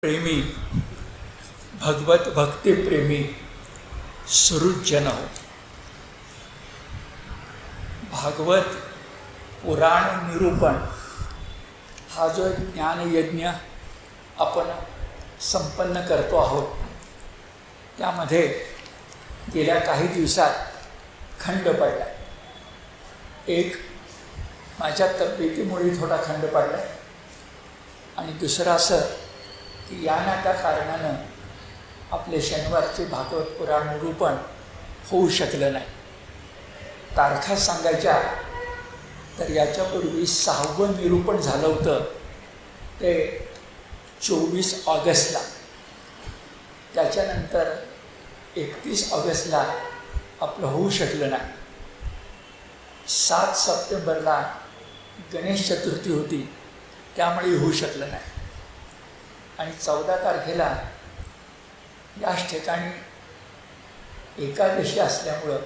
प्रेमी भगवत भक्तिप्रेमी सुहृदजन हो. भागवत पुराण निरूपण हा जो एक ज्ञानयज्ञ आपण संपन्न करतो आहोत, त्यामध्ये गेल्या काही दिवसात खंड पडला. एक माझ्या तब्येतीमुळे थोडा खंड पडला आणि दुसरं असं की या ना त्या कारणानं आपले शनिवारचे भागवत पुराण निरूपण होऊ शकलं नाही. तारखा सांगायच्या तर याच्यापूर्वी 6वं निरूपण झालं होतं ते 24 ऑगस्टला. त्याच्यानंतर 31 ऑगस्टला आपलं होऊ शकलं नाही. 7 सप्टेंबरला गणेश चतुर्थी होती, त्यामुळे होऊ शकलं नाही. आणि 14 तारखेला याच ठिकाणी एकादशी असल्यामुळं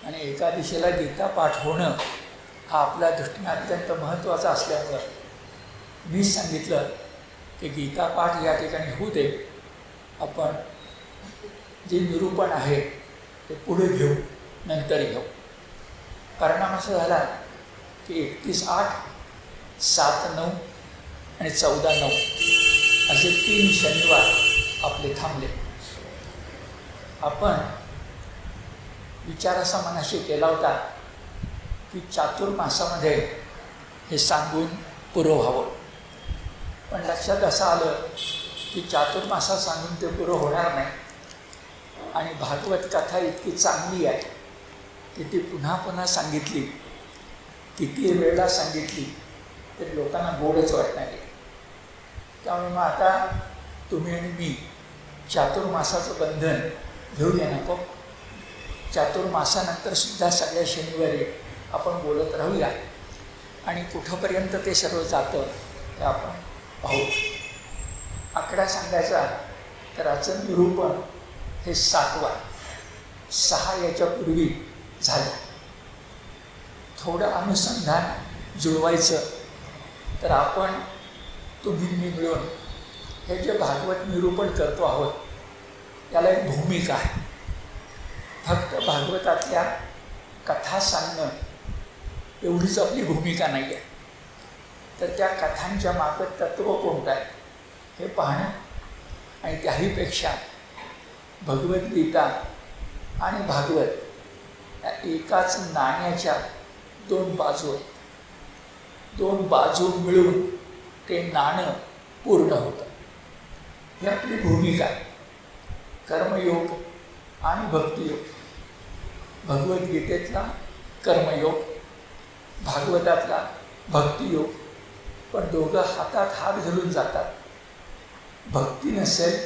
आणि एकादशीला गीता पाठ होणं हा आपल्या दृष्टीने अत्यंत महत्त्वाचा असल्यामुळं मी सांगितलं की गीता पाठ या ठिकाणी होऊ दे, आपण जे निरूपण आहे ते पुढे घेऊ, नंतर घेऊ. परिणाम असं झाला की 31/8, 7/9 आणि 14/9 असे 3 शनिवार आपले थांबले. आपण विचार असा मनाशी केला होता की चातुर्मासामध्ये हे सांगून पुरं व्हावं, पण लक्षात असं आलं की चातुर्मासात सांगून ते पुरं होणार नाही. आणि भागवत कथा इतकी चांगली आहे की ती पुन्हा पुन्हा सांगितली, किती वेळेला सांगितली तरी लोकांना गोडच वाटणार आहे. त्यामुळे मग आता तुम्ही आणि मी चातुर्मासाचं बंधन घेऊया नको. चातुर्मासानंतरसुद्धा सगळ्या शनिवारी आपण बोलत राहूया आणि कुठंपर्यंत ते सर्व जातं हे आपण पाहू. आकडा सांगायचा तर आजचं निरूपण हे 7वं, 6 याच्यापूर्वी झालं. थोडं अनुसंधान जुळवायचं तर आपण तुम्ही मी मिळून हे जे भागवत निरूपण करतो आहोत त्याला एक भूमिका आहे. फक्त भागवतातल्या कथा सांगणं एवढीच आपली भूमिका नाही आहे, तर त्या कथांच्या मागं तत्त्व कोणतं आहे हे पाहणं. आणि त्याहीपेक्षा भगवद्गीता आणि भागवत या एकाच नाण्याच्या 2 बाजू आहेत. 2 बाजू मिळून ते नाणं पूर्ण होतं. ही आपली भूमिका आहे. कर्मयोग आणि भक्तियोग. भगवद्गीतेतला कर्मयोग, भागवतातला भक्तियोग. पण दोघं हातात हात घालून जातात. भक्ती नसेल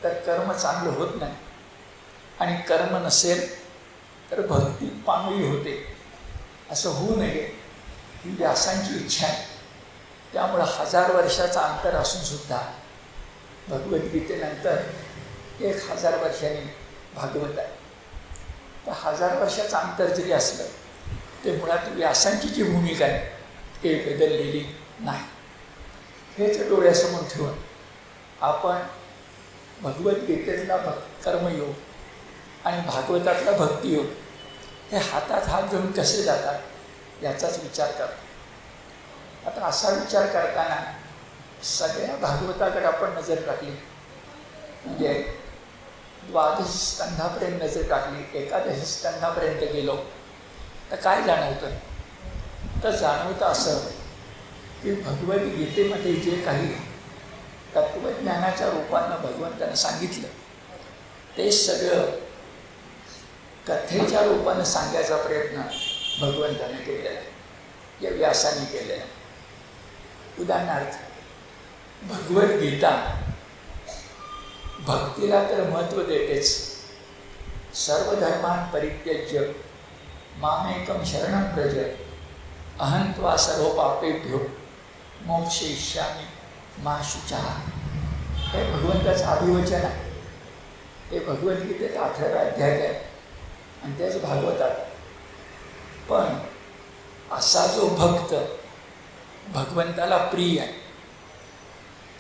तर कर्म चांगलं होत नाही आणि कर्म नसेल तर भक्ती पांगळी होते. असं होऊ नये ही व्यासांची इच्छा आहे. त्यामुळं 1000 वर्षाचं अंतर असूनसुद्धा भगवद्गीतेनंतर 1000 वर्षांनी भागवत आहे. तर 1000 वर्षाचं अंतर जरी असलं ते मुळात व्यासांची जी भूमिका आहे ते बदललेली नाही. हेच डोळ्यासमोर ठेवून आपण भगवद्गीतेतला कर्मयोग आणि भागवतातला भक्तियोग हे हातात हात घेऊन कसे जातात याचाच विचार करतो. आता असा विचार करताना सगळ्या भागवताकडे आपण नजर टाकली, म्हणजे 12 स्कंधापर्यंत नजर टाकली, 11 स्कंधापर्यंत गेलो तर काय जाणवतं? तर जाणवतं असं की भगवद्गीतेमध्ये जे काही तत्त्वज्ञानाच्या रूपानं भगवंतानं सांगितलं ते सगळं कथेच्या रूपानं सांगायचा प्रयत्न भगवंताने केलेला आहे, या व्यासाने केलेला आहे. उदाहरणार्थ भगवद्गीता भक्तीला तर महत्त्व देतेच. सर्व धर्मान् परित्यज्य मामेकं शरणं व्रज अहं त्वा सर्व पापेभ्यो मोक्षयिष्यामि मा शुचः. हे भगवंताचं अभिवचन आहे. हे भगवद्गीतेत 18 अध्याय आहे आणि त्याच भागवतात. पण असा जो भक्त भगवंताला प्रिय आहे,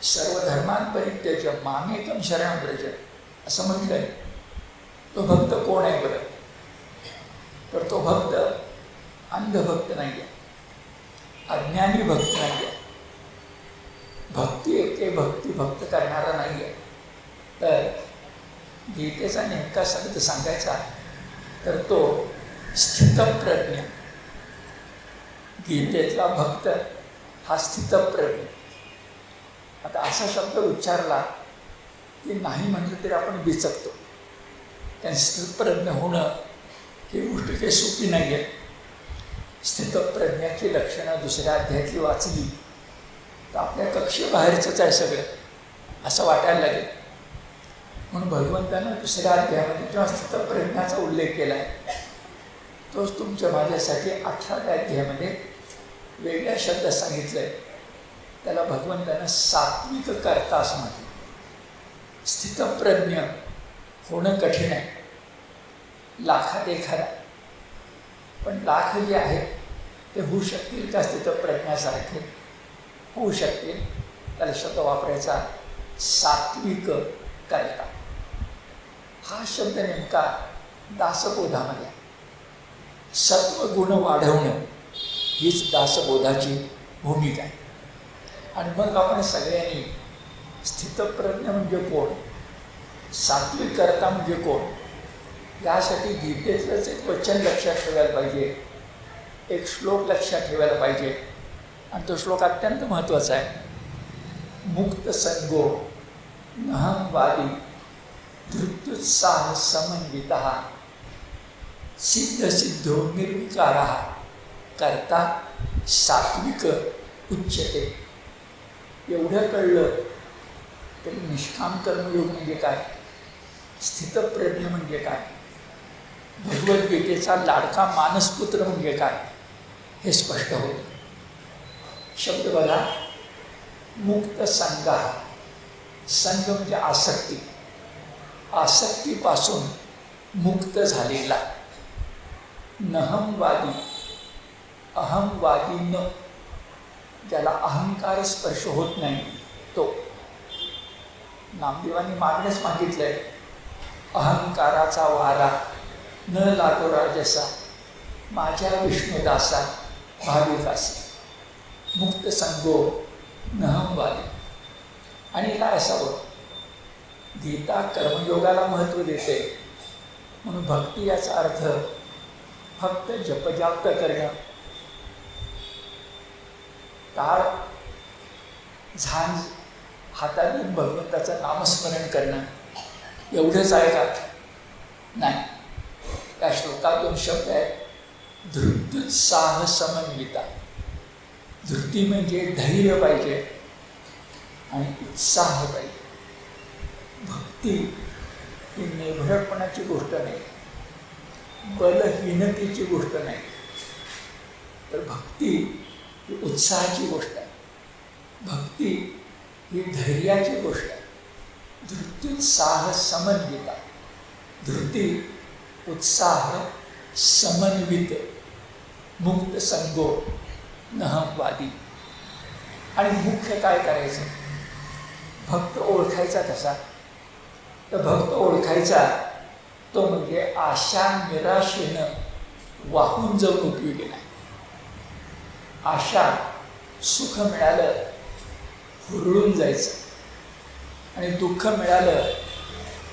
सर्व धर्मांपरित्यज्य मामेकं शरणं व्रज असं म्हटलं आहे. तो भक्त कोण आहे बरं? तर तो भक्त अंधभक्त नाही आहे, अज्ञानी भक्त नाही आहे, भक्ती एके भक्त करणारा नाही आहे. तर गीतेचा नेमका शब्द सांगायचा तर तो स्थितप्रज्ञ. गीतेतला भक्त हा स्थितप्रज्ञ. आता असा शब्द उच्चारला की नाही म्हटलं तरी आपण बिचकतो. कारण स्थितप्रज्ञ होणं ही गोष्ट काही सोपी नाही आहे. स्थितप्रज्ञाची लक्षणं दुसऱ्या अध्यायातली वाचली तर आपल्या कक्षेबाहेरचंच आहे सगळं असं वाटायला लागेल. म्हणून भगवंतानं दुसऱ्या अध्यायामध्ये जेव्हा स्थितप्रज्ञाचा उल्लेख केला आहे तोच तुमच्या माझ्यासाठी 18व्या अध्यायामध्ये वेगळ्या शब्द सांगितलं आहे. त्याला भगवंतानं सात्विक कर्ता असं म्हटलं. स्थितप्रज्ञ होणं कठीण आहे, लाखात एखादा. पण लाख जे आहेत ते होऊ शकतील का स्थितप्रज्ञासारखे? होऊ शकतील. त्याला शब्द वापरायचा सात्विक कर्ता. हा शब्द नेमका दासबोधामध्ये आहे. सत्वगुण वाढवणं हीच दासबोधाची भूमिका आहे. आणि मग आपण सगळ्यांनी स्थितप्रज्ञ म्हणजे कोण, सात्विक कर्ता म्हणजे कोण, यासाठी गीतेतलंच एक वचन लक्षात ठेवायला पाहिजे, एक श्लोक लक्षात ठेवायला पाहिजे. आणि तो श्लोक अत्यंत महत्त्वाचा आहे. मुक्त संगो नहंवादी धृत्युत्साह समन्वितः सिद्धसिद्धो निर्विकारः कर्ता सात्विक उच्यते. एवढं कळलं तरी निष्काम कर्मयोग म्हणजे काय, स्थितप्रज्ञ म्हणजे काय, भगवद्गीतेचा लाडका मानसपुत्र म्हणजे काय हे स्पष्ट होतं. शब्द बघा, मुक्त संगा. संग म्हणजे आसक्ती, आसक्तीपासून मुक्त झालेला. नहंवादी, अहंवादी न, ज्याला अहंकार स्पर्श होत नाही तो. नामदेवांनी मागणंच मागितलं आहे, अहंकाराचा वारा न लागो राजसा माझ्या विष्णुदासा भाविकासी. मुक्त संगो नहंवादी. आणि काय असावं, गीता कर्मयोगाला महत्त्व देते. म्हणून भक्ती याचा अर्थ फक्त जपजाप करणं, टाळ झांज हातात घेऊन भगवंताचं नामस्मरण करणं एवढंच आहे का? नाही. त्या श्लोकात 2 शब्द आहेत, धृत्युत्साह समन्विता. धृती म्हणजे धैर्य पाहिजे आणि उत्साह पाहिजे. भक्ती ही निर्भयपणाची गोष्ट नाही, बलहीनतेची गोष्ट नाही, तर भक्ती ही उत्साहाची गोष्ट आहे. भक्ती ही धैर्याची गोष्ट आहे. धृत्युत्साह समन्विता. धृती उत्साह समन्वित. मुक्त संगो नहंवादी. आणि मुख्य काय करायचं, भक्त ओळखायचा कसा, तर भक्त ओळखायचा तो म्हणजे आशा निराशेनं वाहून जाऊन उपयोगी नाही. आशा सुख मिळालं हुरळून जायचं आणि दुःख मिळालं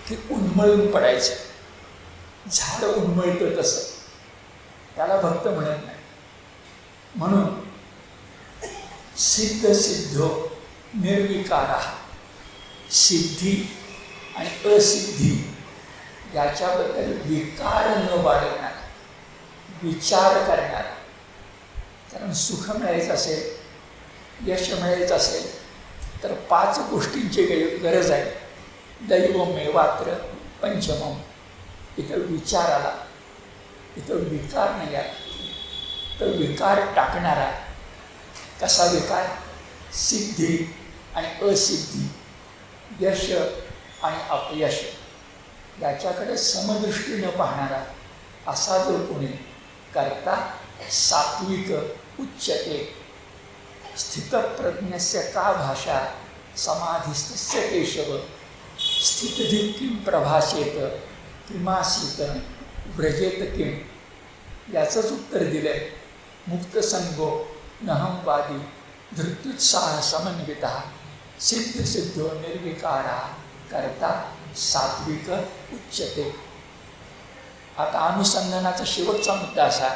की उन्मळून पडायचं. झाड उन्मळतं तसं, त्याला भक्त म्हणत नाही. म्हणून सिद्ध सिद्धो निर्विकारः. सिद्धी आणि असिद्धी याच्याबद्दल विकार न बाळगणारा, विचार करणारा. कारण सुख मिळायचं असेल, यश मिळायचं असेल तर 5 गोष्टींची गरज आहे. दैवमेवात्र पंचमम. इथं विचार आला, इथं विकार नाही आला. तर विकार टाकणारा कसा विकार, सिद्धी आणि असिद्धी, यश आणि अपयश याच्याकडे समदृष्टीनं पाहणारा असा जो कोणी कर्ता सात्विक उच्यते. स्थितप्रज्ञस्य का भाषा समाधिस्थस्य केशव स्थितधिक किं प्रभाषेत किमासीत व्रजेत किं. याचंच उत्तर दिलं आहे. मुक्तसंगो नहंवादी धृत्युत्साह समन्विता सिद्धसिद्धो निर्विकारा करता सात्विक उच्यते. आता अनुसंधानाचा शेवटचा मुद्दा असा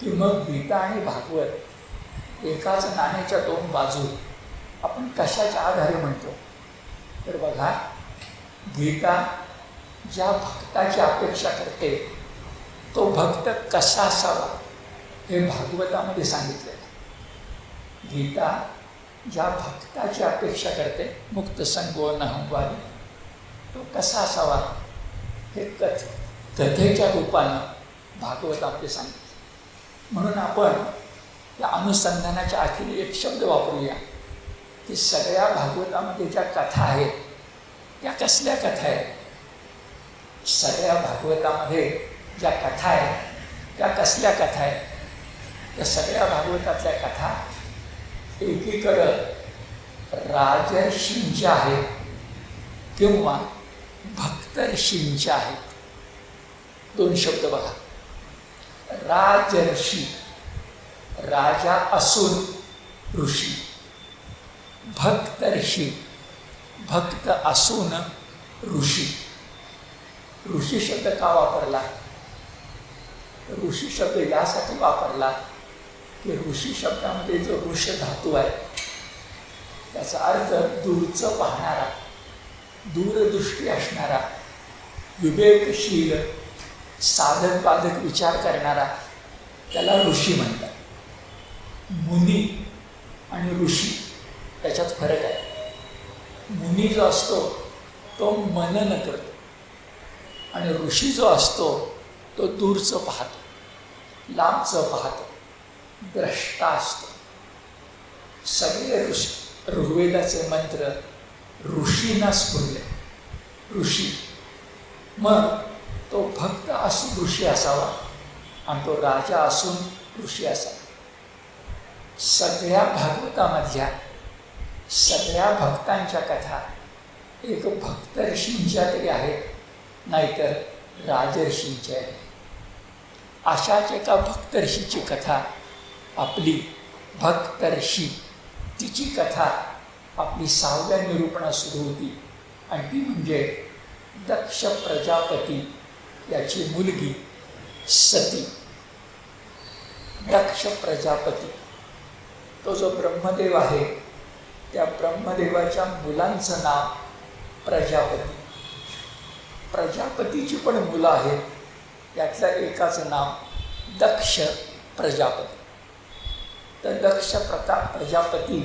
की मग गीता आणि भागवत एकाच नाण्याच्या दोन बाजू आपण कशाच्या आधारे म्हणतो. तर बघा, गीता ज्या भक्ताची अपेक्षा करते तो भक्त कसा असावा हे भागवतामध्ये सांगितलेलं आहे. गीता ज्या भक्ताची अपेक्षा करते मुक्तसंगो नहंवादी तो कसा असावा हे कथेच्या रूपानं भागवतामध्ये सांगितलं. म्हणून आपण या अनुसंधानाच्या अखेरी एक शब्द वापरूया की सगळ्या भागवतामध्ये ज्या कथा आहेत त्या कसल्या कथा आहेत. सगळ्या भागवतामध्ये ज्या कथा आहेत त्या कसल्या कथा आहेत. त्या सगळ्या भागवतातल्या कथा एकीकडं राजर्षींच्या आहेत किंवा भक्तर्षींच्या आहेत. दोन शब्द बघा. राजर्षी राजा असून ऋषी, भक्तर्षी भक्त असून ऋषी. ऋषी शब्द का वापरला. ऋषी शब्द यासाठी वापरला की ऋषी शब्दामध्ये जो ऋष धातू आहे त्याचा अर्थ दूरचं पाहणारा, दूरदृष्टी असणारा, विवेकशील, साधक बाधक विचार करणारा त्याला ऋषी म्हणतात. मुनी आणि ऋषी त्याच्यात फरक आहे. मुनी जो असतो तो मनन करतो आणि ऋषी जो असतो तो दूरचं पाहतो, लांबचं पाहतो, द्रष्टा असतो. सगळे ऋग्वेदाचे मंत्र ऋषींना स्फुरले. ऋषी मग तो भक्त असून ऋषी असावा आणि तो राजा असून ऋषी असावा. सगळ्या भागवतामधल्या सगळ्या भक्तांच्या कथा एक भक्तर्षींच्या तरी आहेत, नाहीतर राजर्षींच्या आहेत. अशाच एका भक्तर्षीची कथा आपली भक्तर्षी, तिची कथा आपली 6व्या निरूपणात सुरू होती आणि ती म्हणजे दक्ष प्रजापती याची मुलगी सती. दक्ष प्रजापती तो जो ब्रह्मदेव आहे त्या ब्रह्मदेवाच्या मुलांचं नाव प्रजापती. प्रजापतीची पण मुलं आहेत, त्यातल्या एकाचं नाव दक्ष प्रजापती. तर दक्ष प्रजापती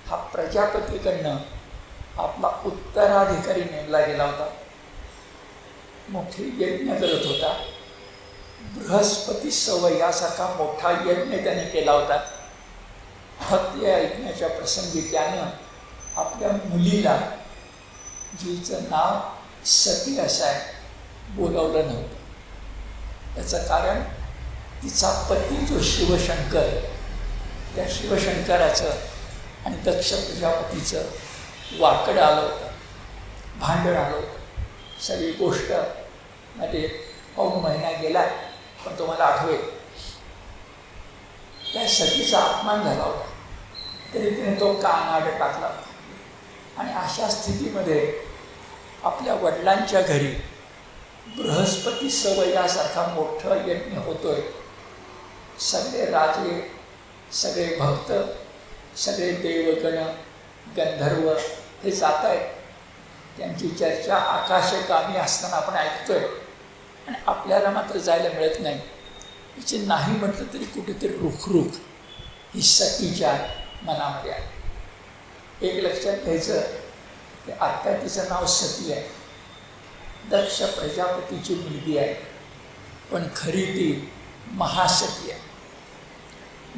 हा प्रजापतीकडनं आपला उत्तराधिकारी नेमला गेला होता. मोठे यज्ञ करत होता. बृहस्पती सवय यासारखा मोठा यज्ञ त्याने केला होता. फक्त या यज्ञाच्या प्रसंगी त्यानं आपल्या मुलीला, जिचं नाव सती असं आहे, बोलावलं नव्हतं. त्याचं कारण तिचा पती जो शिवशंकर, त्या शिवशंकराचं आणि दक्ष प्रजापतीचं वाकडं आलं होतं, भांडण आलं होतं. सगळी गोष्ट मध्ये पाऊण महिना गेला पण तुम्हाला आठवेल त्या सतीचा अपमान झाला होता, तरी तिने तो कानाड टाकला होता. आणि अशा स्थितीमध्ये आपल्या वडिलांच्या घरी बृहस्पती सवय यासारखा मोठा यज्ञ होतोय. सगळे राजे, सगळे भक्त, सगळे देवगण, गंधर्व हे जात आहेत. त्यांची चर्चा आकाशगामी असताना आपण ऐकतोय आणि आपल्याला मात्र जायला मिळत नाही. तिचे नाही म्हटलं तरी कुठेतरी रुखरुख ही सतीच्या मनामध्ये आहे. एक लक्षात घ्यायचं की आत्ता तिचं नाव सती आहे, दक्ष प्रजापतीची मुलगी आहे, पण खरी ती महासती आहे.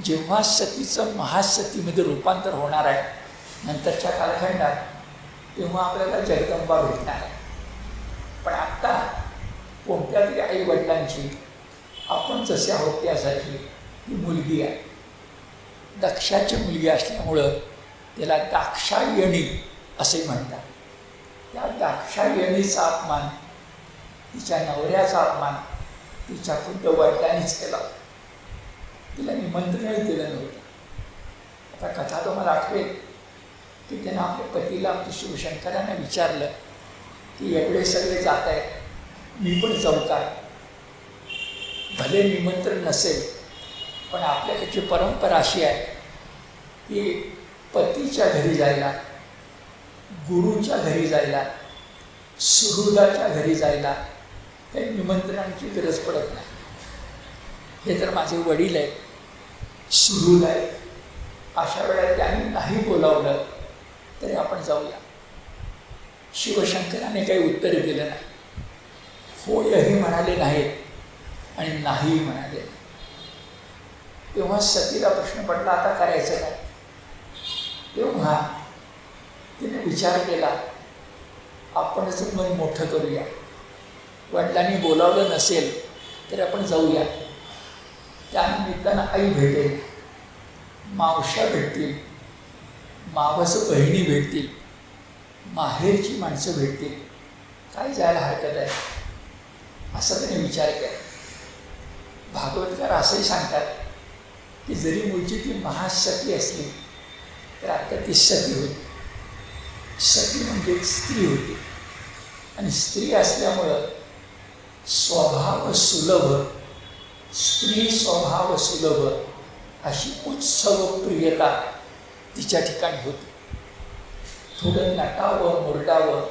जेव्हा सतीचं महासतीमध्ये रूपांतर होणार आहे नंतरच्या कालखंडात, तेव्हा आपल्याला जगदंबा भेटणार आहे. पण आत्ता कोणत्या तरी आई वडिलांची आपण जसे आहोत त्यासाठी ती मुलगी आहे. दक्षाची मुलगी असल्यामुळं त्याला दाक्षायणी असे म्हणतात. त्या दाक्षायणीचा अपमान, तिच्या नवऱ्याचा अपमान तिच्या खुद्द वडिलांनीच केला. तिला निमंत्रणही दिलं नव्हतं. आता कथा तुम्हाला आठवेल की त्यानं आपल्या पतीला, आपल्या शिवशंकरांना विचारलं की एवढे सगळे जात आहेत, मी पण जाऊ का? भले निमंत्रण नसेल, पण आपल्याकडची परंपरा अशी आहे की पतीच्या घरी जायला, गुरुच्या घरी जायला, सुहृदाच्या घरी जायला काही निमंत्रणाची गरज पडत नाही. हे तर माझे वडील आहेत, सुहृद आहेत, अशा वेळेला त्यांनी नाही बोलावलं तरी आपण जाऊया. शिवशंकराने काही उत्तर दिलं नाही. होयही म्हणाले नाहीत आणि नाहीही म्हणाले नाही. तेव्हा सतीला प्रश्न पडला, आता करायचं काय? तेव्हा तिने विचार केला, आपणच मन मोठं करूया. वडिलांनी बोलावलं नसेल तर आपण जाऊया. त्यानिमित्तानं आई भेटेल, मावश्या भेटतील, मावस बहिणी भेटतील, माहेरची माणसं भेटतील, काय जायला हरकत आहे, असा त्याने विचार केला. भागवतकार असंही सांगतात की जरी मूळची ती महासती असली तर आता ती सती होती. सती म्हणजे स्त्री होती आणि स्त्री असल्यामुळं स्वभाव सुलभ, स्त्री स्वभाव सुलभ अशी उत्सवप्रियता तिच्या ठिकाणी होती. थोडं नटावं, मुरडावं,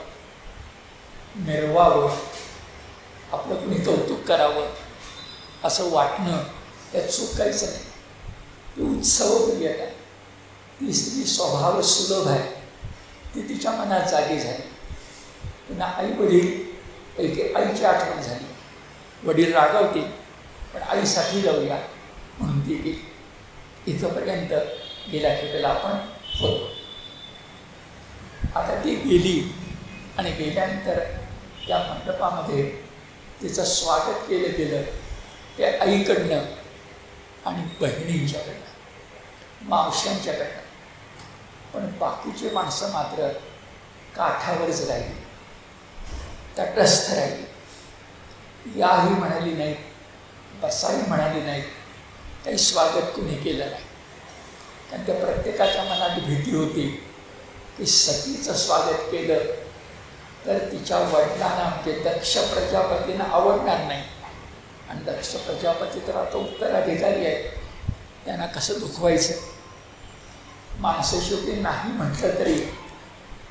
मिरवावं, आपलं कुणी कौतुक करावं असं वाटणं त्यात चुकायचं नाही. ती उत्सवप्रियता, ती स्त्री स्वभाव सुलभ आहे, ती तिच्या मनात जागी झाली. पुन्हा आई वडील आईची आठवण झाली. वडील रागावतील पण आईसाठी जाऊया म्हणून ती गेली. इथंपर्यंत गेल्या खेपेला आपण होतो. आता ती गेली आणि गेल्यानंतर त्या मंडपामध्ये तिचं स्वागत केलं गेलं. त्या आईकडनं आणि बहिणींच्याकडनं, मावश्यांच्याकडनं. पण बाकीचे माणसं मात्र काठावरच राहिली, तटस्थ राहिली. याही म्हणाली नाहीत, बसाही म्हणाली नाहीत, काही स्वागत कुणी केलं नाही. कारण त्या प्रत्येकाच्या मनात भीती होती की सतीचं स्वागत केलं तर तिच्या वडिलांना म्हणजे दक्ष प्रजापतींना आवडणार नाही. आणि दक्ष प्रजापती तर आता उत्तराधिकारी आहेत, त्यांना कसं दुखवायचं. माणसं शेवटी नाही म्हटलं तरी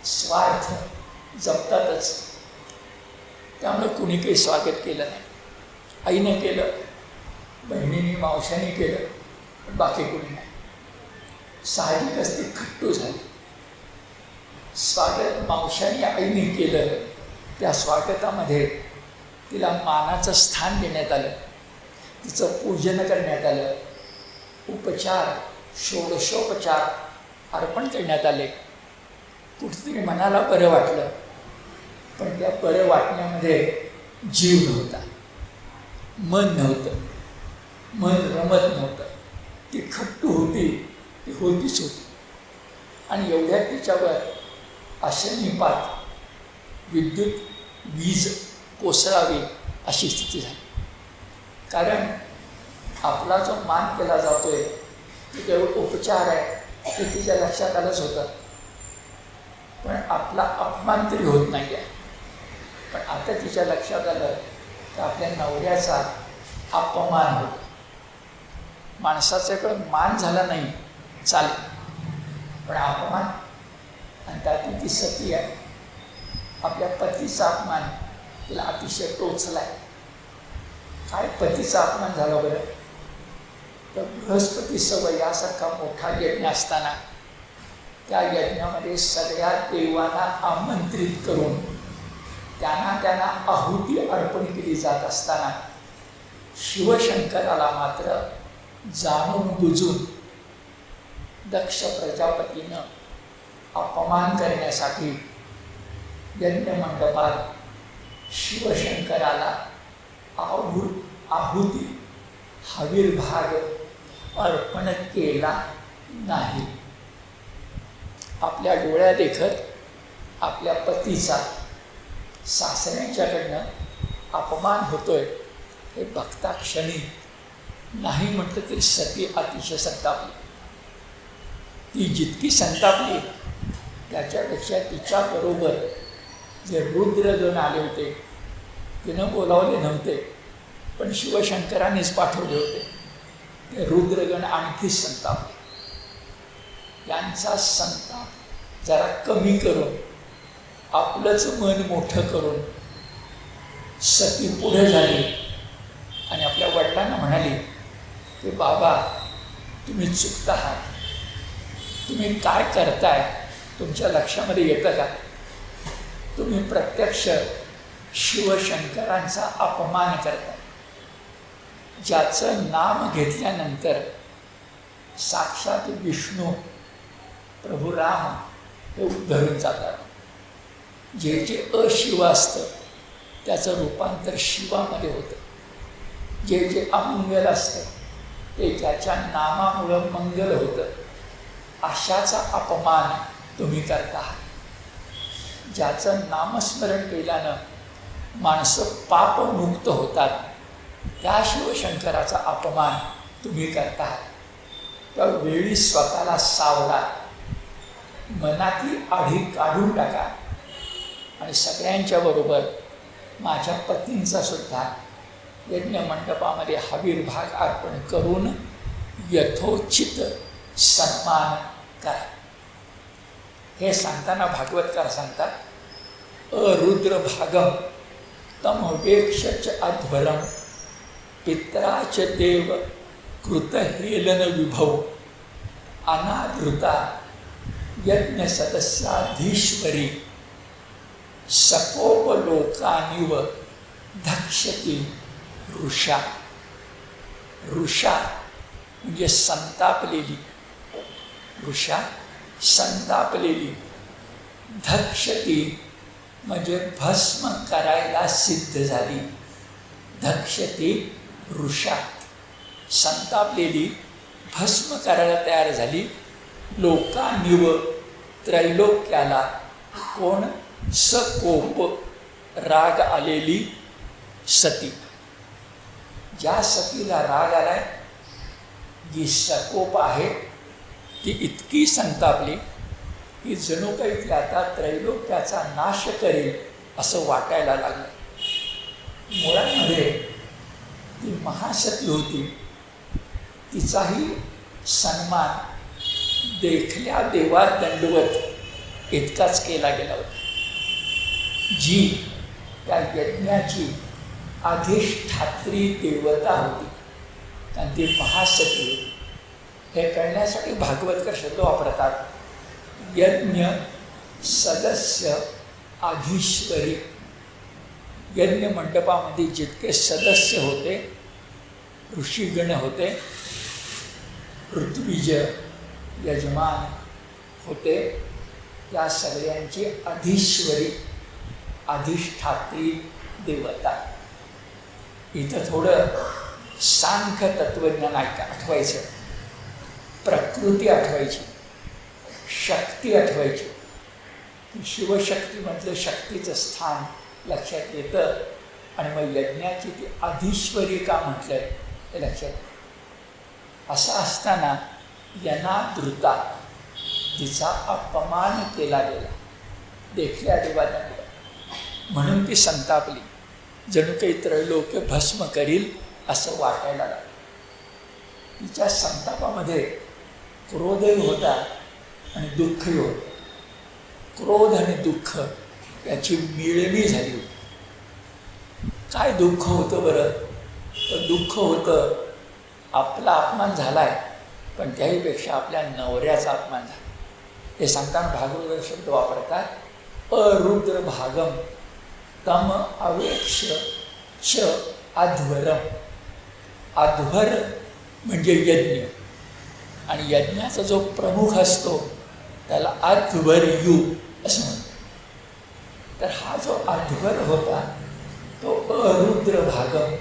स्वार्थ जपतातच. त्यामुळे कुणी काही स्वागत केलं नाही. आईने केलं, बहिणीने मावशाने केलं, पण बाकी कुणी नाही. साहजिकच ती खट्टू झाली. स्वागत मावशाने आईने केलं, त्या स्वागतामध्ये तिला मानाचं स्थान देण्यात आलं, तिचं पूजन करण्यात आलं, उपचार, षोडशोपचार अर्पण करण्यात आले. कुठेतरी मनाला बरं वाटलं, पण त्या बरं वाटण्यामध्ये जीव नव्हता, मन नव्हतं, मन रमत नव्हतं. ती खट्टू होती, ती होतीच होती. आणि एवढ्यात तिच्यावर अशनिपात, विद्युत वीज कोसळावी अशी स्थिती झाली. कारण आपला जो मान केला जातोय तो केवळ उपचार आहे ते तिच्या लक्षात आलंच होतं, पण आपला अपमान तरी होत नाही आहे. पण आता तिच्या लक्षात आलं की आपल्या नवऱ्याचा अपमान होतो. माणसाच्याकडं मान झाला नाही चालेल, पण अपमान, आणि त्यातली ती सती आहे, आपल्या पतीचा अपमान तिला अतिशय टोचला आहे. काय पतीचा अपमान झाला बरं? तर बृहस्पती सवय यासारखा मोठा यज्ञ असताना त्या यज्ञामध्ये सगळ्या देवांना आमंत्रित करून त्यांना आहुती अर्पण केली जात असताना शिवशंकराला मात्र जाणून बुजून दक्ष प्रजापतीनं अपमान करण्यासाठी यज्ञमंडपात शिवशंकराला आहुती, हविर्भाग अर्पण केला नाही. आपल्या डोळ्या देखत आपल्या पतीचा सासऱ्यांच्याकडनं अपमान होतोय हे बघता क्षणी नाही म्हटलं तरी सती अतिशय संतापली. ती जितकी संतापली त्याच्यापेक्षा तिच्याबरोबर जे रुद्रगण आले होते तिनं बोलावले नव्हते, पण शिवशंकरांनीच पाठवले होते. ते रुद्रगण आणखी संतापले. यांचा संताप जरा कमी करून आपलंच मन मोठं करून सती पुढे झाली आणि आपल्या वडिलांना म्हणाली की बाबा तुम्ही चुकता आहात, तुम्ही काय करताय तुमच्या लक्षामध्ये येतं का? तुम्ही प्रत्यक्ष शिवशंकरांचा अपमान करताय. ज्याचं नाम घेतल्यानंतर साक्षात विष्णू प्रभू राम हे उद्धरून जातात. जे जे अशिव असतं त्याचं रूपांतर शिवामध्ये होतं. जे जे अमंगल असतं ते ज्याच्या नामामुळं मंगल होतं. अशाचा अपमान तुम्ही करता. ज्याचं नामस्मरण केल्यानं माणसं पापमुक्त होतात त्या शिवशंकराचा अपमान तुम्ही करता. त्यावेळी स्वतःला सावरा, मनातली आढी काढून टाका आणि सगळ्यांच्या बरोबर माझ्या पतींचा सुद्धा यज्ञ मंडपामध्ये हवीर्भाग अर्पण करून यथोचित सन्मान करा. हे सांगताना भागवतकार सांगतात अरुद्र भागम तमवेक्षच अध्वरम पित्राच देव कृतहेलन विभव अनादृता यज्ञ सदस्याधीश्वरी सकोपलोकानिव धक्षती ऋषा. ऋषा म्हणजे संतापलेली, ऋषा संतापलेली. धक्षती म्हणजे भस्म करायला सिद्ध झाली. धक्षती ऋषा संतापलेली, भस्म करायला तयार झाली. लोकानिव त्रैलोक्याला कोण? सकोप राग आलेली सती. ज्या सतीला राग आलाय, जी सकोप आहे ती इतकी संतापली की जणू काही ती आता त्रैलोक्याचा नाश करेल असं वाटायला लागलं. मुळामध्ये ती महासती होती. तिचाही सन्मान देखल्या देवा दंडवत इतकाच केला गेला होता. जी त्या यज्ञाची अधिष्ठात्री देवता होती कारण ती महासती होती. हे कळण्यासाठी भागवतकर शब्द वापरतात. यज्ञ सदस्य आधीश्वरी. यज्ञ मंडपामध्ये जितके सदस्य होते, ऋषीगण होते, पृथ्वीज यजमान होते, या सगळ्यांची अधीश्वरी अधिष्ठात्री देवता. इथं थोडं सांख्य तत्वज्ञान आठवायचं, प्रकृती आठवायची, शक्ती आठवायची. शिवशक्तीमधलं शक्तीचं स्थान लक्षात येतं आणि मग यज्ञाची ती अधीश्वरी का म्हटलंय हे लक्षात येतं. असं असताना यनादृता तिचा अपमान केला गेला देखल्या देवादंड म्हणून ती संतापली. जणू काही त्रैलोक्य भस्म करील असं वाटायला लागलं. तिच्या संतापामध्ये क्रोधही होता आणि दुःखही होतं. क्रोध आणि दुःख याची मिळणी झाली होती. काय दुःख होतं बरं? तर दुःख होतं आपला अपमान झाला आहे, पण त्याहीपेक्षा आपल्या नवऱ्याचा अपमान झाला. हे सांगताना भागवत शब्द वापरतात अरुद्र भागम तम अवेक्ष च अध्वरम. अध्वर म्हणजे यज्ञ आणि यज्ञाचा जो प्रमुख असतो त्याला अध्वर्यू असं म्हणतात. तर हा जो अध्वर होता तो अरुद्र भागम.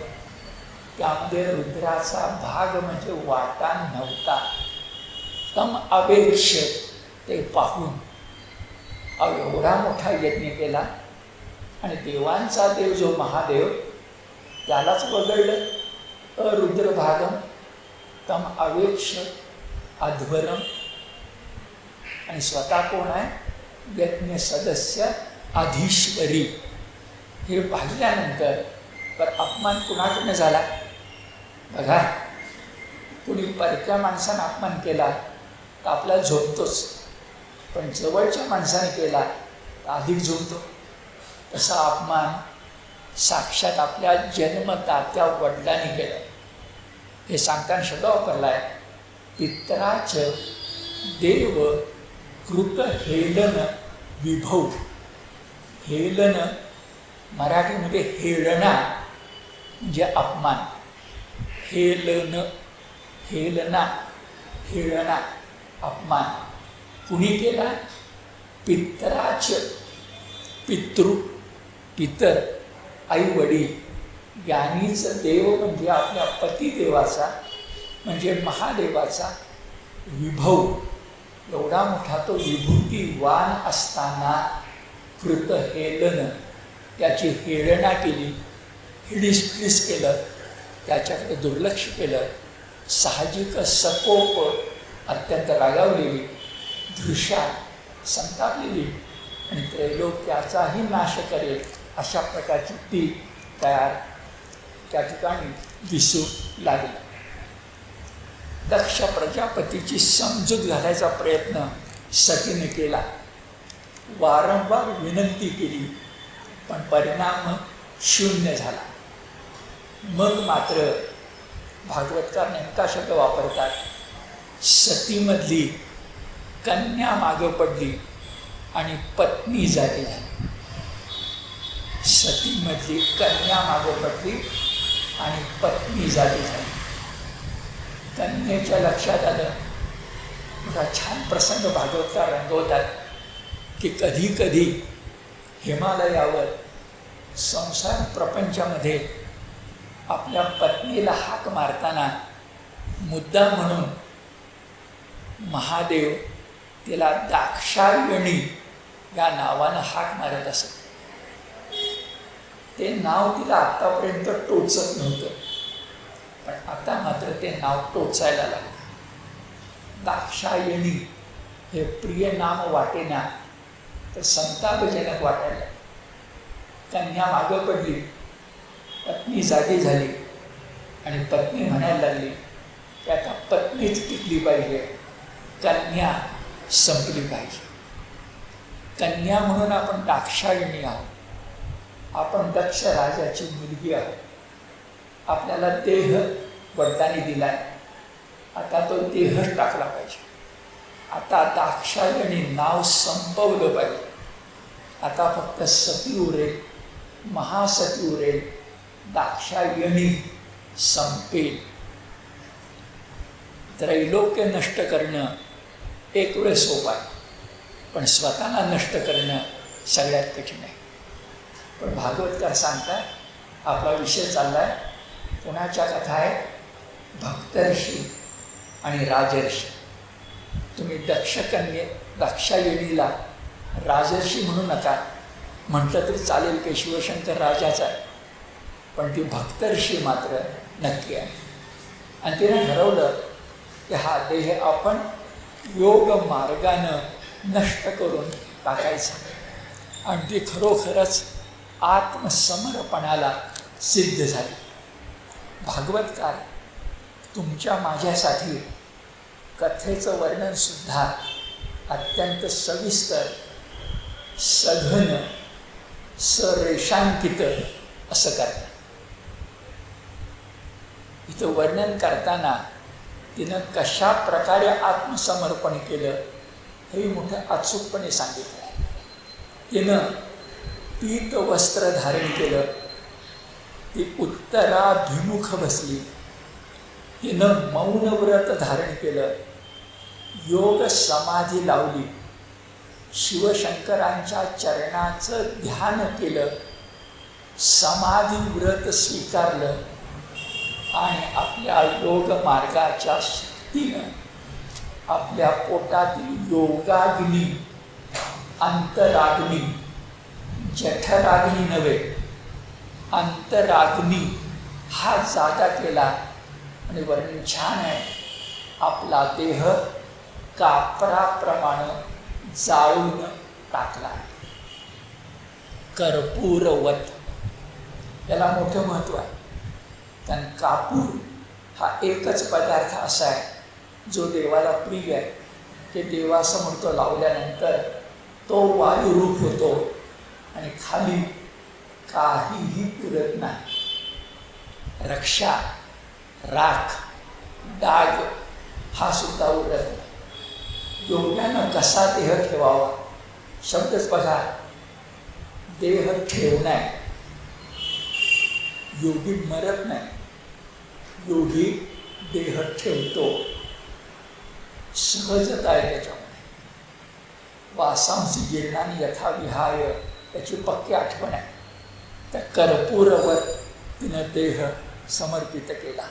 त्यामध्ये रुद्राचा भाग म्हणजे वाटा नव्हता. तम अवेक्ष ते पाहून एवढा मोठा यज्ञ केला आणि देवांचा देव जो महादेव त्यालाच वगळलं. रुद्रभागम तम अवेक्ष अध्वरम. आणि स्वतः कोण आहे? यज्ञ सदस्य अधीश्वरी. हे पाहिल्यानंतर तर अपमान कुणाकडनं झाला बघा. कुणी परक्या माणसानं अपमान केला तर आपल्याला झोपतोच, पण जवळच्या माणसाने केला तर अधिक झोपतो. तसा अपमान साक्षात आपल्या जन्मदात्या वडिलांनी केला. हे सांगताना शब्द वापरला आहे, पित्राच देव कृत हेलन विभव. हेलन मराठीमध्ये हेळणा म्हणजे अपमान. हेलन, हेलना, हेळणा, अपमान कुणी केला? पित्राच. पितृ, पितर, आई वडील यांनीच देव म्हणजे आपल्या पतिदेवाचा म्हणजे महादेवाचा विभव, एवढा मोठा तो विभूतीवान असताना कृत हेलन, त्याची हेळणा केली, हिडीस केलं, त्याच्याकडे दुर्लक्ष केलं. साहजिक सकोप अत्यंत रागावलेली, दृश्या संतापलेली आणि त्रैलोक्याचाही नाश करेल अशा प्रकारची ती तयार त्या ठिकाणी दिसू लागली. दक्ष प्रजापतीची समजूत घालायचा प्रयत्न सतीने केला, वारंवार विनंती केली, पण परिणाम शून्य झाला. मग मात्र भागवतकार नेमका शब्द वापरतात, सतीमधली कन्या मागं पडली आणि पत्नी जागी झाली. सतीमधली कन्या मागं पडली आणि पत्नी जागी झाली. कन्येच्या लक्षात आलं, बघा छान प्रसंग भागवतकार रंगवतात की कधी कधी हिमालयावर संसार प्रपंचामध्ये आपल्या पत्नीला हाक मारताना मुद्दा म्हणून महादेव तिला दाक्षायणी या नावानं हाक मारत असत. ते नाव तिला आत्तापर्यंत टोचत नव्हतं, पण आता मात्र ते नाव टोचायला लागलं. दाक्षायणी हे प्रिय नाम वाटेना तर संतापजनक वाटायला. कन्या मागं पडली, पत्नी जागी झाली आणि पत्नी म्हणायला लागली की आता पत्नीच टिकली पाहिजे, कन्या संपली पाहिजे. कन्या म्हणून आपण दाक्षायणी आहोत, आपण दक्ष राजाची मुलगी आहोत. आपल्याला देह वडिलांनी दिलाय, आता तो देहच टाकला पाहिजे. आता दाक्षायणी नाव संपवलं पाहिजे. आता फक्त सती उरेल, महासती उरेल, दाक्षायणी संपेल. त्रैलोक्य नष्ट करणं एक वेळ सोपं आहे, पण स्वतःला नष्ट करणं सगळ्यात कठीण आहे. पण भागवतकार सांगतात, आपला विषय चालला आहे, कोणाच्या कथा आहे? भक्तर्षी आणि राजर्षी. तुम्ही दाक्षायणीला राजर्षी म्हणू नका, म्हटलं तरी चालेल, की शिवशंकर राजाचा आहे, पण ती भक्तर्षी मात्र नक्की आहे. आणि तिने ठरवलं की हा देह आपण योग मार्गानं नष्ट करून टाकायचा. आणि ती खरोखरच आत्मसमर्पणाला सिद्ध झाली. भागवतकार तुमच्या माझ्यासाठी कथेचं वर्णनसुद्धा अत्यंत सविस्तर, सघन, सरेषांकित असं करतात. इथं वर्णन करताना तिनं कशा प्रकारे आत्मसमर्पण केलं हे मोठं अचूकपणे सांगितलं. तिनं पीत वस्त्र धारण केलं, ती उत्तराभिमुख बसली, तिनं मौन व्रत धारण केलं, योग समाधी लावली, शिवशंकरांच्या चरणाचं ध्यान केलं, समाधी व्रत स्वीकारलं आणि आपल्या योग मार्गाच्या शक्तीनं आपल्या पोटातील योगाग्नी अंतराग्नी, जठराग्नी नव्हे, अंतराग्नी हा जागा केला. आणि वर्णन छान आहे. आपला देह कापराप्रमाणे जाळून टाकला. कर्पूरवत, याला मोठं महत्त्व आहे. कारण कापूर हा एकच पदार्थ असा आहे जो देवाला प्रिय आहे, की देवासमोर तो लावल्यानंतर तो वायुरूप होतो आणि खाली काहीही पुरत नाही. रक्षा, राख, डाग हा सुद्धा उरत नाही. योग्यानं कसा देह ठेवावा, शब्दच बघा, देह ठेवणे. योगी मरत नाही, योगी देह ठेवतो. सहजता आहे त्याच्यामध्ये. वासांसी जीर्णानी यथा विहाय, याची पक्की आठवण आहे. त्या कर्पूरवर तिनं देह समर्पित केला.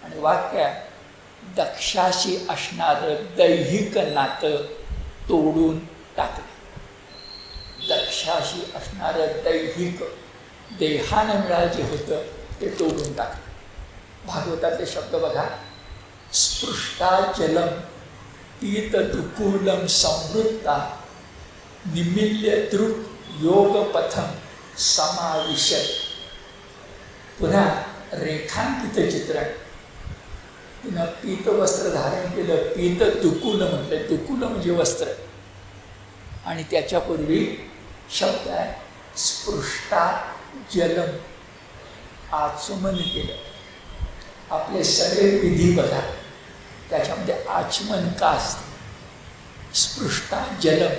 आणि वाक्य आहे, दक्षाशी असणारं दैहिक नातं तोडून टाकले. दक्षाशी असणारं दैहिक, देहानं मिळालं जे होतं ते तोडून टाकलं. भागवतातले शब्द बघा, स्पृष्टा जलम पीत दुकूलम संवृत्ता निमिल्य दृक् योगपथम समाविशत. पुन्हा रेखांकित चित्रण. तिनं पीत वस्त्र धारण केलं. पीत दुकूल म्हटलं. दुकूल म्हणजे वस्त्र. आणि त्याच्यापूर्वी शब्द आहे स्पृष्टा जलम, आचमन केलं. आपले सगळे विधी बघा, त्याच्यामध्ये आचमन का असते. स्पृष्टा जलम,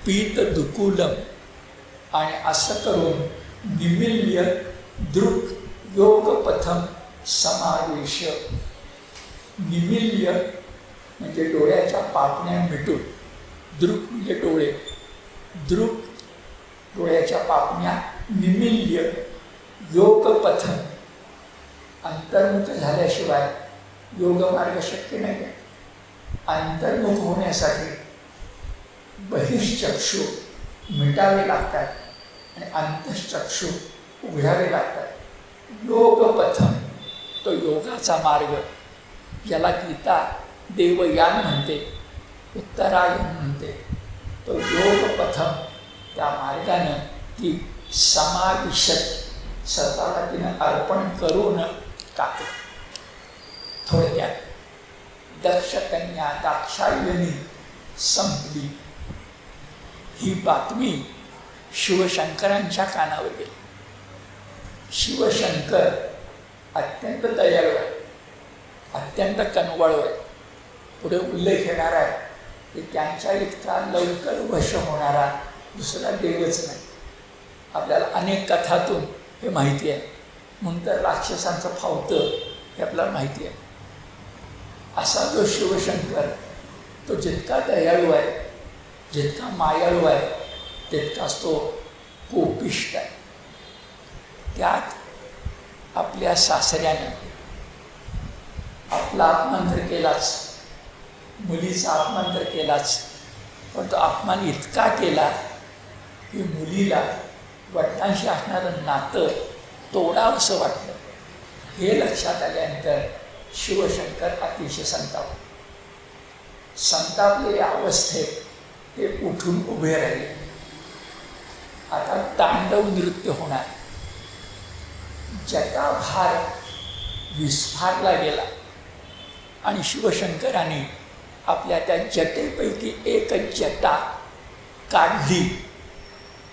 पीत दुकूलम, आणि असं करून निमिल्य दृक् योगपथम समावेश. निमिल्य म्हणजे डोळ्याच्या पापण्या मिटून, दृक् म्हणजे डोळे, दृक् डोळ्याच्या पापण्या, निमिल्य योगपथम, अंतर्मुख झाल्याशिवाय योगमार्ग शक्य नाही आहे. अंतर्मुख होण्यासाठी बहिश्चक्षु मिटावे लागतात आणि अंतश्चक्षु उघडावे लागतात. योगपथम, तो योगाचा मार्ग, ज्याला गीता देवयान म्हणते, उत्तरायण म्हणते, तो योगपथम, त्या मार्गानं ती समाविशत, स्वतःला तिनं अर्पण करून टाकलं. थोडक्यात दक्षकन्या दाक्षायणी संपली. ही बातमी शिवशंकरांच्या कानावर गेली. शिवशंकर अत्यंत दयाळू आहे, अत्यंत कनवळू आहे. पुढे उल्लेख येणार आहे की त्यांच्या इतका लवकर वश होणारा दुसरा देवच नाही. आपल्याला अनेक कथातून हे माहिती आहे. म्हणून तर राक्षसांचं फावतं हे आपल्याला माहिती आहे. असा जो शिवशंकर, तो जितका दयाळू आहे, जितका मायाळू आहे, तितकाच तो कोपिष्ट आहे. त्यात आपल्या सासऱ्यानं आपला अपमान तर केलाच, मुलीचा अपमान तर केलाच, पण तो अपमान इतका केला की मुलीला वडिलांशी असणारं नातं तोडावंसं वाटलं. हे लक्षात आल्यानंतर शिवशंकर अतिशय संतापले. संतापलेल्या अवस्थेत ते उठून उभे राहिले. आता तांडव नृत्य होणार. जटाभार विस्फारला गेला आणि शिवशंकराने आपल्या त्या जटेपैकी एक जटा काढली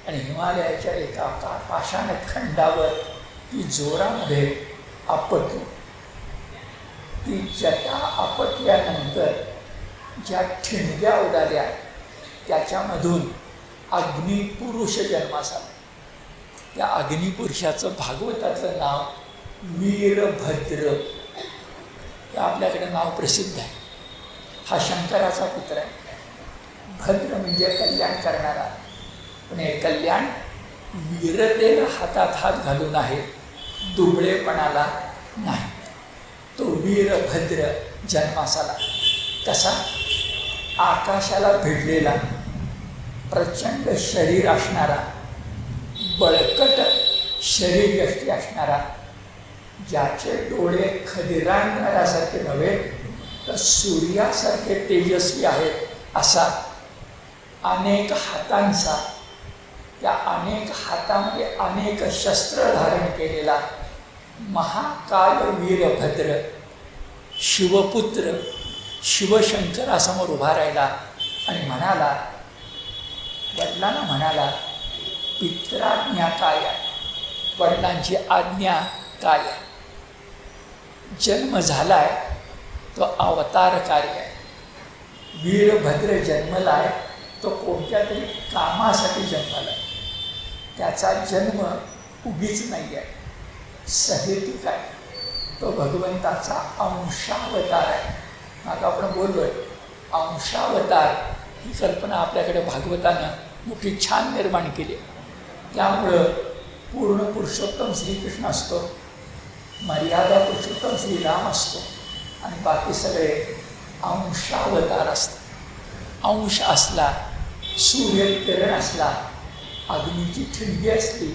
आणि हिमालयाच्या एका पाषाण खंडावर ती जोरामध्ये आपटली. ती जटा आपटल्यानंतर ज्या ठिणग्या उडाल्या त्याच्यामधून अग्निपुरुष जन्मास आला. त्या अग्निपुरुषाचं भागवतातलं नाव वीरभद्र, हे आपल्याकडे नाव प्रसिद्ध आहे. हा शंकराचा पुत्र आहे. भद्र म्हणजे कल्याण करणारा, पण हे कल्याण वीरतेला हातात हात घालून आहे, दुबळेपणाला नाही. तो वीरभद्र जन्मास आला. कसा? आकाशाला भिडलेला, प्रचंड शरीर असणारा, बळकट शरीरयष्टी असणारा, ज्याचे डोळे खदिरांगणासारखे नव्हे तर सूर्यासारखे तेजस्वी आहेत, असा अनेक हातांचा, त्या अनेक हातामध्ये अनेक शस्त्र धारण केलेला महाकाय वीरभद्र शिवपुत्र शिवशंकरासमोर उभा राहिला आणि म्हणाला, वडिलांना म्हणाला, पित्राज्ञा काय आहे? वडिलांची आज्ञा काय आहे? जन्म झालाय तो अवतार कार्य आहे. वीरभद्र जन्मलाय तो कोणत्या तरी कामासाठी जन्मलाय. त्याचा जन्म उगीच नाही आहे, सहेतुक आहे. तो भगवंताचा अंशावतार आहे. मग आपण बोललोय अंशावतार ही कल्पना आपल्याकडे भागवतानं मोठी छान निर्माण केली. त्यामुळं पूर्ण पुरुषोत्तम श्रीकृष्ण असतो, मर्यादा पुरुषोत्तम श्रीराम असतो आणि बाकी सगळे अंशावतार असतात. अंश असला, सूर्यकिरण असला, अग्नीची ठिणगी असली,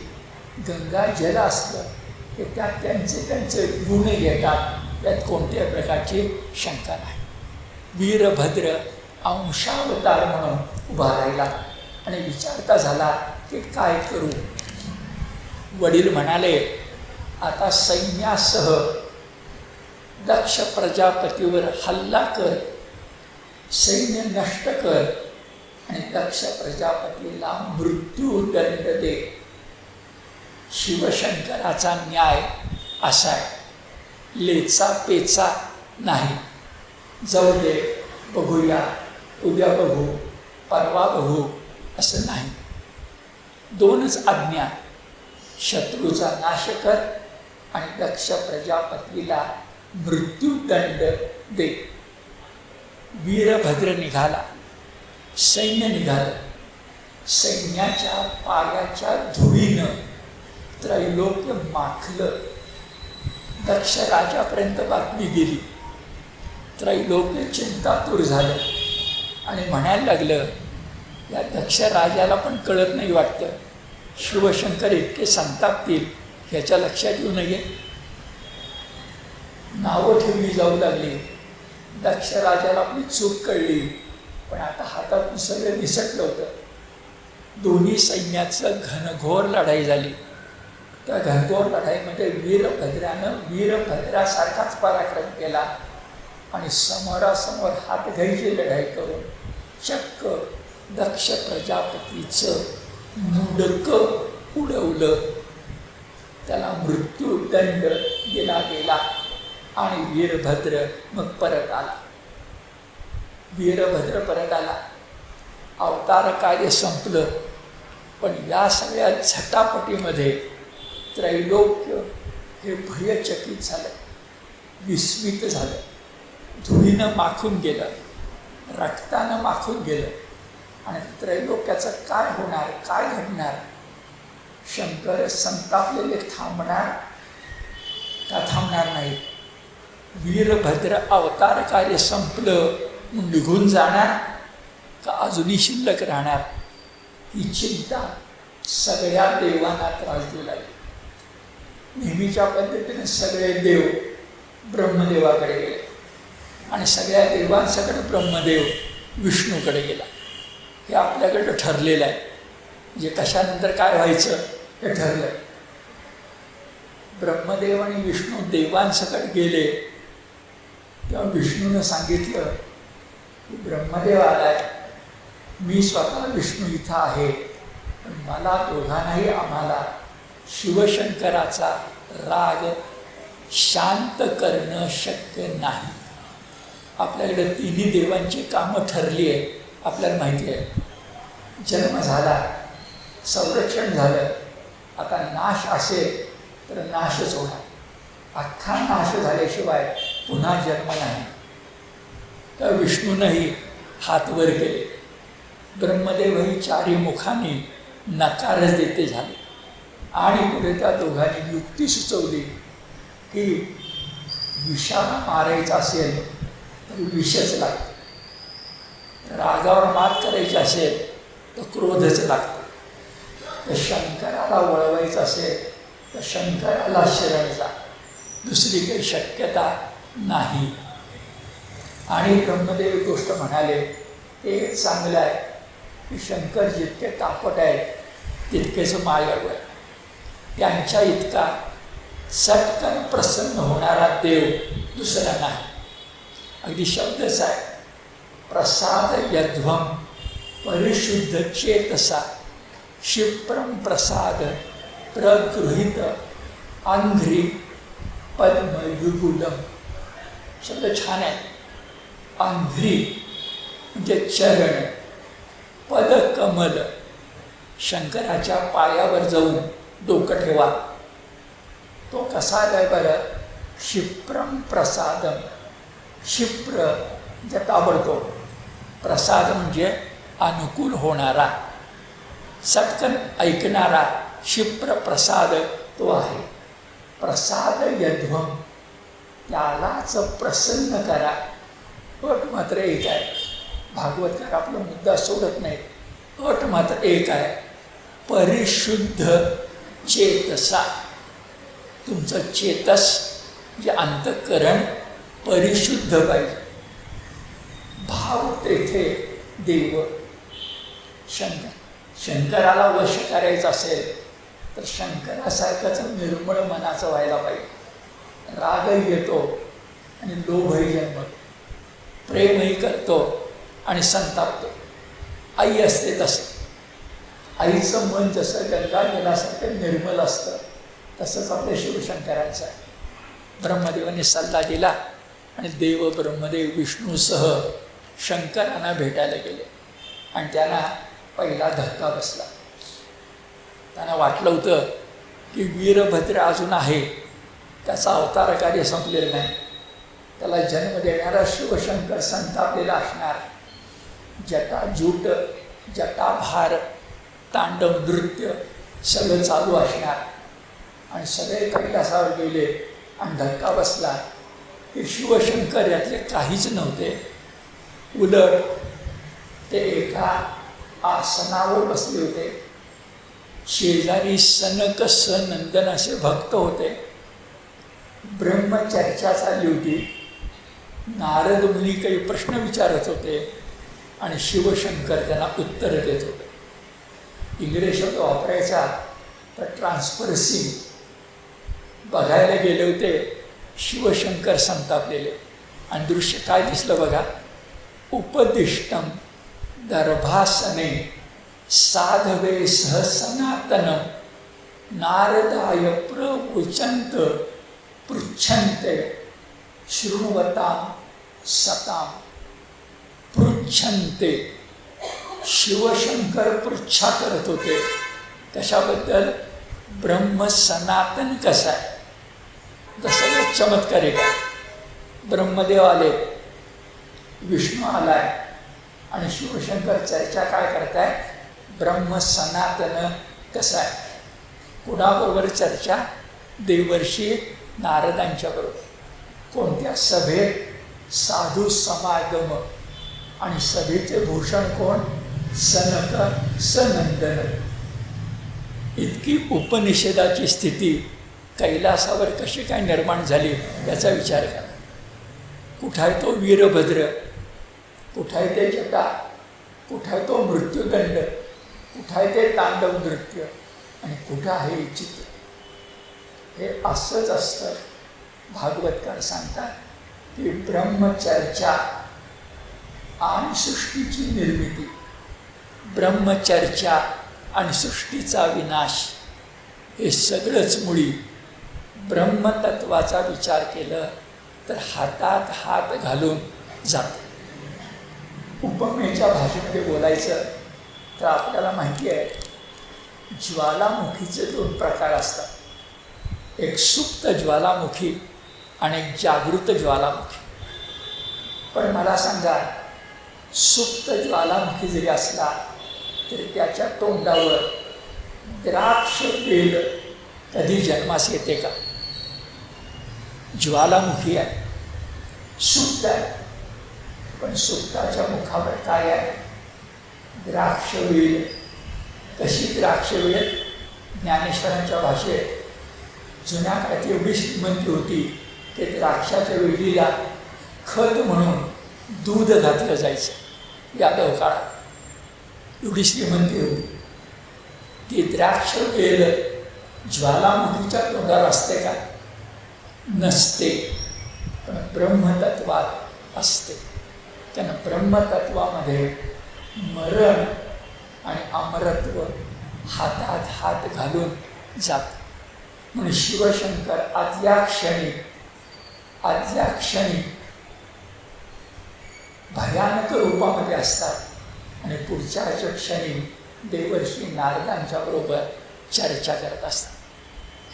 गंगा जल असलं की त्यात त्यांचे गुण येतात. त्यात कोणत्याही प्रकारची शंका नाही. वीरभद्र अंशावतार म्हणून उभा राहिला आणि विचारता झाला की काय करू. वडील म्हणाले, आता सैन्यासह दक्ष प्रजापतीवर हल्ला कर, सैन्य नष्ट कर आणि दक्ष प्रजापतीला मृत्यूदंड दे. शिवशंकराचा न्याय असा आहे, लेचा पेचा नाही. जाऊ दे, बघूया, उद्या बघू, परवा बघू असं नाही. दोनच आज्ञा, शत्रूचा नाश कर आणि दक्ष प्रजापतीला मृत्यूदंड दे. वीरभद्र निघाला, सैन्य निघालं. सैन्याच्या पायाच्या धुळीनं त्रैलोक्य माखलं. दक्ष राजापर्यंत बातमी गेली. त्रैलोक्य चिंतातूर झालं आणि म्हणायला लागलं, या दक्ष राजाला पण कळत नाही वाटतं, शिवशंकर इतके संतापतील ह्याच्या लक्षात येऊ नये. नावं ठेवली जाऊ लागली. दक्ष राजाला आपली चूक कळली, पण आता हातातून सगळं निसटलं होतं. दोन्ही सैन्याचं घनघोर लढाई झाली. त्या घनघोर लढाईमध्ये वीरभद्रानं वीरभद्रासारखाच पराक्रम केला आणि समोरासमोर हातघाईची लढाई करून चक्क दक्ष प्रजापतीचं मुंडकं उडवलं. त्याला मृत्यूदंड दिला गेला आणि वीरभद्र मग परत आला. वीरभद्र परत आला, अवतार कार्य संपलं. पण या सगळ्या झटापटीमध्ये त्रैलोक्य हे भयचकित झालं, विस्मित झालं. धुळीनं माखून गेलं, रक्तानं माखून गेलं आणि त्रैलोक्याचं काय होणार, काय घडणार. शंकर संतापलेले थांबणार का थांबणार नाही. वीरभद्र अवतार कार्य संपलं निघून जाणार का अजूनही शिल्लक राहणार, ही चिंता सगळ्या देवांना त्रास देऊ लागली. नेहमीच्या पद्धतीने सगळे देव ब्रह्मदेवाकडे गेले आणि सगळ्या देवांसकट ब्रह्मदेव विष्णूकडे गेला. हे आपल्याकडं ठरलेलं आहे, म्हणजे कशानंतर काय व्हायचं हे ठरलं. ब्रह्मदेव आणि विष्णू देवांसकट गेले तेव्हा विष्णूनं सांगितलं की ब्रह्मदेव आलाय, मी स्वतः विष्णू इथं आहे, पण मला दोघांनाही आम्हाला शिवशंकराचा राग शांत करणं शक्य नाही. आपल्याकडे तिन्ही देवांची कामं ठरली आहे, आपल्याला माहिती आहे. जन्म झाला, संरक्षण झालं, आता नाश असेल तर नाशच होणार. अख्खा नाश झाल्याशिवाय पुन्हा जन्म नाही. तर विष्णूनंही हात वर केले. ब्रह्मदेवही चारी मुखाने नकारच देते झाले आणि पुढे त्या दोघांनी युक्ती सुचवली की विषाला मारायचं असेल तर विषच लागतं, रागावर मात करायची असेल तर क्रोधच लागतो. तर शंकराला वळवायचं असेल तर शंकराला शरण जा, दुसरी काही शक्यता नाही. आणि ब्रह्मदेव गोष्ट म्हणाले ते चांगलं आहे की शंकर जितके तापट आहेत तितकेच मायाळू आहे. त्यांच्या इतका चटकन प्रसन्न होणारा देव दुसरा नाही. अगदी शब्दच आहे, प्रसाद यध्वम परिशुद्ध चेतसा क्षिप्रम प्रसाद प्रगृहित अंघ्री पद्मयुगुलम. शब्द छान आहे. अंघ्री म्हणजे चरण, पदकमल शंकराच्या पायावर जाऊन डोकं ठेवा. तो कसा आहे बरं? क्षिप्रम प्रसादम. क्षिप्र म्हणजे ताबडतोब, प्रसाद म्हणजे अनुकूल होणारा, चटकन ऐकणारा. क्षिप्र प्रसाद तो आहे. प्रसाद यध्वम, त्यालाच प्रसन्न करा. अट मात्र एक आहे. भागवतकार आपला मुद्दा सोडत नाही. अट मात्र एक आहे, परिशुद्ध चेतसा. तुमचं चेतस जे अंतःकरण परिशुद्ध पाहिजे. भाव तेथे देव. शंकराला वश करायचं असेल तर शंकरासारखंच निर्मळ मनाचं व्हायला पाहिजे. रागही येतो आणि लोभही जन्मतो, प्रेमही करतो आणि संतापतो. आई असते तसं. आईचं मन जसं गंगा जलासारखं निर्मल असतं तसंच आपल्या शिवशंकरांचं आहे. ब्रह्मदेवाने सल्ला दिला आणि देव ब्रह्मदेव विष्णूसह शंकरांना भेटायला गेले आणि त्यांना पहिला धक्का बसला. त्यांना वाटलं होतं की वीरभद्र अजून आहे, त्याचा अवतार कार्य संपलेलं नाही, त्याला जन्म देणारा शिवशंकर संतापलेला असणार. जटाजूट, जटाभार, तांडव नृत्य सगळं चालू असणार आणि सगळे कैलासावर गेले आणि धक्का बसला की शिवशंकर यातले काहीच नव्हते. उलट ते एका आसनावर बसले होते. शेजारी सनक सनंदन असे भक्त होते. ब्रह्मचर्चा चालली होती. नारद मुनी काही प्रश्न विचारत होते आणि शिवशंकर त्यांना उत्तर देत होते. इंग्रजी शब्द वापरायचा तर ट्रान्सपरन्सी. बघायला गेले होते शिवशंकर संतापलेले आणि दृश्य काय दिसलं बघा. उपदिष्टम दर्भासने साधवे सह सनातनम नारदाय प्रवचंत पृच्छन्ते शृण्वतां सतां. पृच्छन्ते, शिवशंकर पृच्छा करत होते. कशाबद्दल? ब्रह्म सनातन कसा आहे. तर सगळं चमत्कारिक आहे. ब्रह्मदेव आले, विष्णू आलाय आणि शिवशंकर चर्चा काय करताय? ब्रह्म सनातन कसं आहे. कुणाबरोबर चर्चा? देवर्षी नारदांच्या बरोबर. कोणत्या सभेत? साधू समागम. आणि सभेचे भूषण कोण? सनक सनंदन. इतकी उपनिषेधाची स्थिती कैलासावर कशी काय निर्माण झाली याचा विचार करा. कुठं आहे तो वीरभद्र, कुठं आहे ते जटा, कुठं आहे तो मृत्यूदंड, कुठं आहे ते तांडव नृत्य आणि कुठं आहे चित्र. हे असंच असतं. भागवतकार सांगतात की ब्रह्मचर्चा आणि सृष्टीची निर्मिती, ब्रह्मचर्चा आणि सृष्टीचा विनाश, हे सगळंच मुळी ब्रह्मतत्वाचा विचार केलं तर हातात हात घालून जातं. उपमेच्या भाषेमध्ये बोलायचं तर आपल्याला माहिती आहे ज्वालामुखीचे 2 प्रकार असतात. एक सुप्त ज्वालामुखी आणि एक जागृत ज्वालामुखी. पण मला सांगा, सुप्त ज्वालामुखी जरी असला तरी त्याच्या तोंडावर द्राक्ष तेल कधी जन्मास येते का? ज्वालामुखी आहे, सुप्त आहे, पण सुप्ताच्या मुखावर काय आहे? द्राक्षवेल. कशी द्राक्षवेल? ज्ञानेश्वरांच्या भाषेत जुन्या काळात एवढी श्रीमंती होती ते द्राक्षाच्या वेलीला खत म्हणून दूध घातलं जायचं. यादव काळात एवढी श्रीमंती होती. ती द्राक्षवेल ज्वालामुखीच्या तोंडावर असते का? नसते, पण ब्रह्मतत्वात असते. त्यानं ब्रह्मतत्वामध्ये मरण आणि अमरत्व हातात हात घालून जात. म्हणून शिवशंकर आदल्या क्षणी भयानक रूपामध्ये असतात आणि पुढच्या क्षणी देवर्षी नारदांच्या बरोबर चर्चा करत असतात.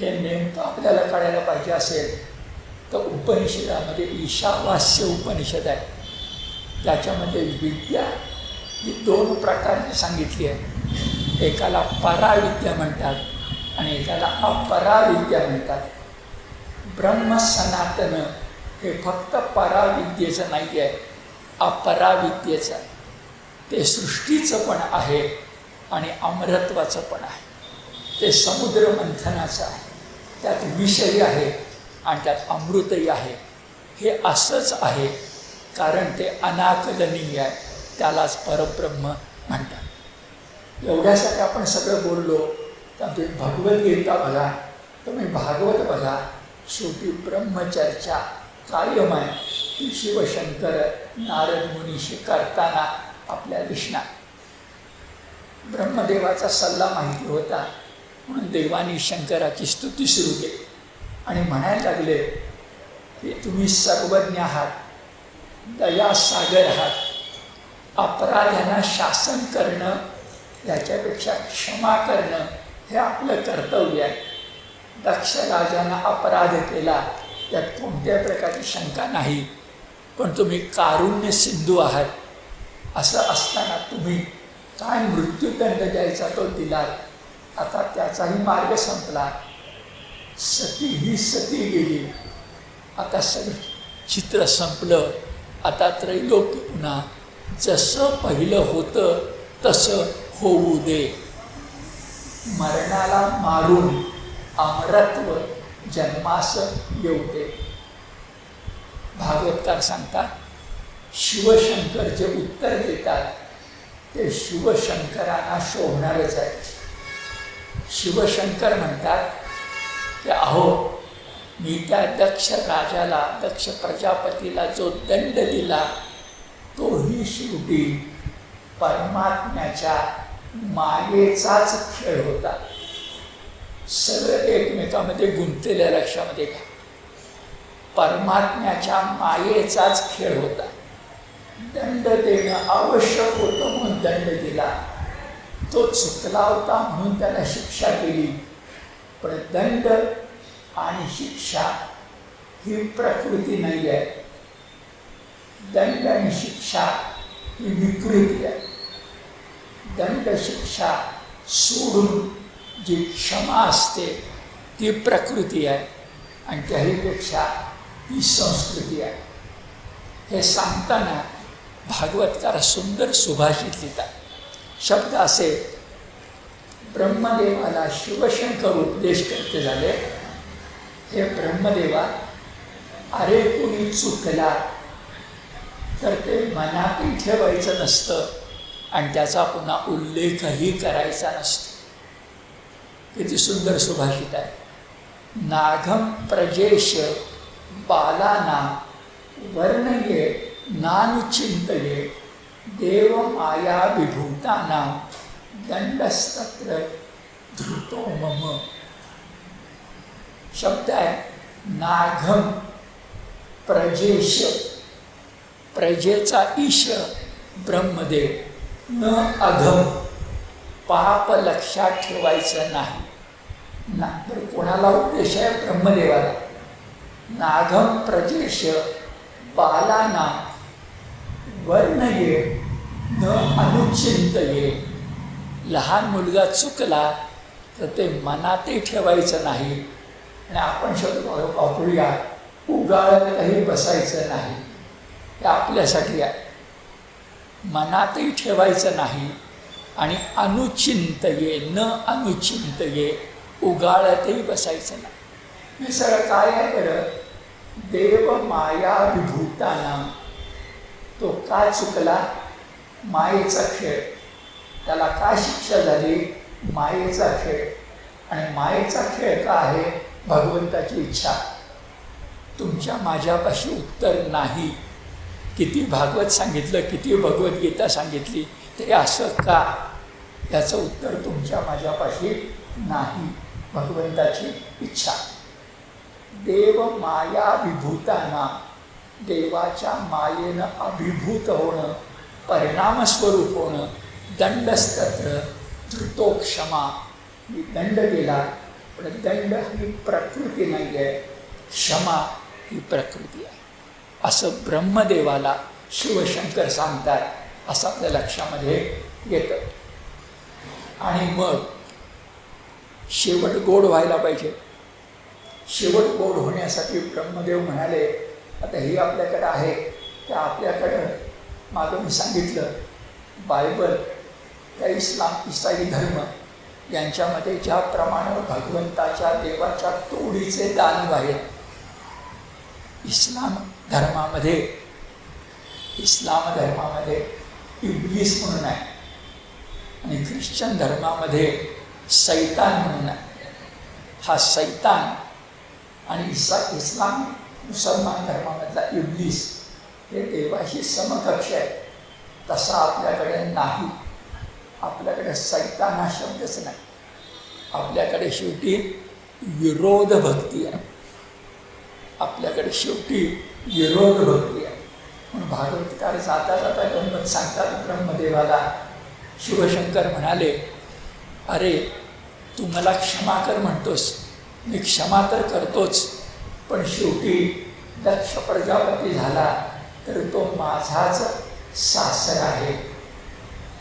हे नेमकं आपल्याला कळायला पाहिजे असेल तर उपनिषदामध्ये ईशावास्य उपनिषद आहे. त्याच्यामध्ये विद्या ही 2 प्रकारची सांगितली आहे. एकाला पराविद्या म्हणतात आणि एकाला अपराविद्या म्हणतात. ब्रह्म सनातन हे फक्त पराविद्येचं नाही आहे, अपराविद्येचं आहे. ते सृष्टीचं पण आहे आणि अमरत्वाचं पण आहे. ते समुद्र मंथनाचं आहे. त्यात विषयी आहे आणि त्यात अमृतही आहे. हे असंच आहे कारण ते अनाकलनीय आहे. त्यालाच परब्रह्म म्हणतात. एवढ्यासाठी आपण सगळं बोललो. तर तुम्ही भगवद्गीता बघा, तुम्ही भागवत बघा, शेवटी ब्रह्मचर्चा कायम आहे. ती शिवशंकर नारद मुनीशी करताना आपल्या दिसणार. ब्रह्मदेवाचा सल्ला माहिती होता म्हणून देवानी शंकराची स्तुती सुरू केली आणि म्हणायला लागले की तुम्ही सर्वज्ञ आहात, दयासागर आहात. अपराध्यांना शासन करणं याच्यापेक्षा क्षमा करणं हे आपलं कर्तव्य आहे. दक्ष राजानं अपराध केला यात कोणत्याही प्रकारची शंका नाही, पण तुम्ही कारुण्य सिंधू आहात. असं असताना तुम्ही काय मृत्यूदंड द्यायचा तो दिलात. आता त्याचाही मार्ग संपला. सती ही सती गेली. आता सगळं चित्र संपलं. आता त्रैलोक्य पुन्हा जसं पहिलं होतं तसं होऊ दे. मरणाला मारून अमरत्व जन्मास येऊ दे. भागवतकार सांगतात शिवशंकर जे उत्तर देतात ते शिवशंकरांना शोभणारच आहे. शिवशंकर म्हणतात की अहो, मी त्या दक्ष राजाला, दक्ष प्रजापतीला जो दंड दिला तोही शेवटी परमात्म्याच्या मायेचाच खेळ होता. सगळं एकमेकामध्ये गुंतलेल्या लक्षामध्ये घ्या. परमात्म्याच्या मायेचाच खेळ होता. दंड देणं आवश्यक होतं म्हणून दंड दिला. तो चुकला होता म्हणून त्याला शिक्षा केली. पण दंड आणि शिक्षा ही प्रकृती नाही आहे. दंड आणि शिक्षा ही विकृती आहे. दंड शिक्षा सोडून जी क्षमा असते ती प्रकृती आहे आणि त्याहीपेक्षा ती संस्कृती आहे. हे सांगताना भागवतकार सुंदर सुभाषित लिहितात. शब्द असे, ब्रह्मदेवाला शिवशंकर उपदेश करते झाले. हे ब्रह्मदेवा, अरे कोणी चुकला तर ते मनातही ठेवायचं नसतं आणि त्याचा पुन्हा उल्लेखही करायचा नसतो. किती सुंदर सुभाषित आहे. नाघम प्रजेश बालाना वर्णये नानुचिंतये देव माया विभूताना दंडस्तत्र धृतो मम. शब्द आहे नाघम प्रजेश. प्रजेचा ईश ब्रह्मदेव. न अघम, पाप लक्षात ठेवायचं नाही. ना तर कोणाला उपदेश आहे? ब्रह्मदेवाला. नाघम प्रजेश बालाना वर्णये न अनुचिंतये. लहान मुलगा चुकला तर ते मनातही ठेवायचं नाही. आणि आपण शब्द वापरूया, उगाळतही बसायचं नाही. हे आपल्यासाठी आहे. मनातही ठेवायचं नाही आणि अनुचिंतये न अनुचिंतये उगाळतही बसायचं नाही. हे सगळं काय आहे बरं? देव माया विभूताना. तो का चुकला? मायेचा खेळ. त्याला का शिक्षा झाली? मायेचा खेळ. आणि मायेचा खेळ का आहे? भगवंताची इच्छा. तुमच्या माझ्यापाशी उत्तर नाही. किती भागवत सांगितलं, किती भगवद्गीता सांगितली, ते असं का? याचं उत्तर तुमच्या माझ्यापाशी नाही. भगवंताची इच्छा. देव माया विभूताना. देवाच्या मायेनं अभिभूत होणं, परिणामस्वरूप होणं. दंडस्तत्र धृतो क्षमा. मी दंड दिला, पण दंड ही प्रकृती नाही आहे, क्षमा ही प्रकृती आहे. असं ब्रह्मदेवाला शिवशंकर सांगतात. असं आपल्या लक्षामध्ये येतं. आणि मग शेवट गोड व्हायला पाहिजे. शेवट गोड होण्यासाठी ब्रह्मदेव म्हणाले, आता ही आपल्याकडं आहे, त्या आपल्याकडं मागं मी सांगितलं बायबल, त्या इसाई धर्म यांच्यामध्ये ज्याप्रमाणे भगवंताच्या देवाच्या तोडीचे दानव आहेत, इस्लाम धर्मामध्ये इब्लीस म्हणून आहे, आणि ख्रिश्चन धर्मामध्ये सैतान म्हणून आहे. हा सैतान आणि इस्लाम मुसलमान धर्मामधला इब्लीस हे देवाशी समकक्ष आहे. तसा आपल्याकडे नाही. आपल्याकडे सैतान हा शब्दच नाही. आपल्याकडे शेवटी विरोध भक्ती आहे. आपल्याकडे शेवटी विरोध भक्ती आहे. म्हणून भागवतकार जाता जाता गंमत सांगतात ब्रह्मदेवाला. शिवशंकर म्हणाले, अरे तू मला क्षमा कर म्हणतोस, मी क्षमा तर करतोच, पण शेवटी दक्ष प्रजापती झाला तर तो माझाच सासरा आहे,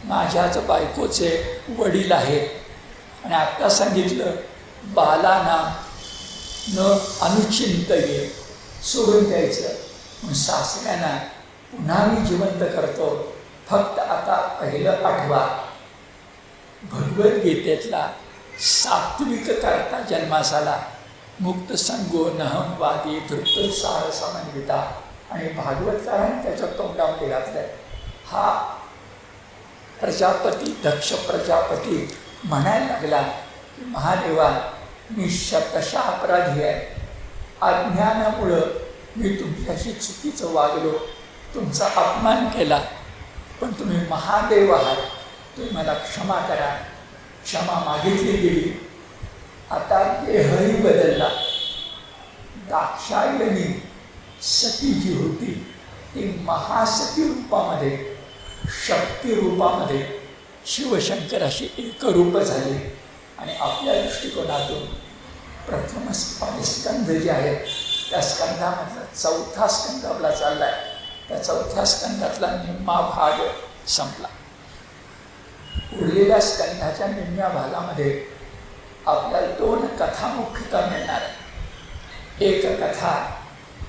माझ्याच बायकोचे वडील आहेत. आणि आत्ता सांगितलं बालानाम न अनुचिंतये, सोडून द्यायचं. म्हणून सासऱ्यांना पुन्हा मी जिवंत करतो. फक्त आता पहिलं आठवा. भगवद्गीतेतला सात्विक करता जन्मास आला. मुक्त संगो नहम वादी धृत सार समन्विता. आणि भागवतकाराने त्याच्या तोंडामध्ये घातलंय. हा प्रजापती, दक्ष प्रजापती म्हणायला लागला की महादेवा, मी शतशः अपराधी आहे. अज्ञानामुळं मी तुमच्याशी चुकीचं वागलो, तुमचा अपमान केला, पण तुम्ही महादेव आहात, तुम्ही मला क्षमा करा. क्षमा मागितली गेली. आता देहही बदलला. दाक्षायणी सती जी होती ती महासती रूपामध्ये, शक्ती रूपामध्ये शिवशंकराशी एकरूप झाली. आणि आपल्या दृष्टिकोनातून प्रथम स्कंध जे आहेत त्या स्कंधामधला चौथा स्कंध आपला चालला आहे. त्या चौथ्या स्कंधातला निम्मा भाग संपला. उरलेल्या स्कंधाच्या निम्म्या भागामध्ये आपल्याला 2 कथा मुख्यतः मिळणार आहे. एक कथा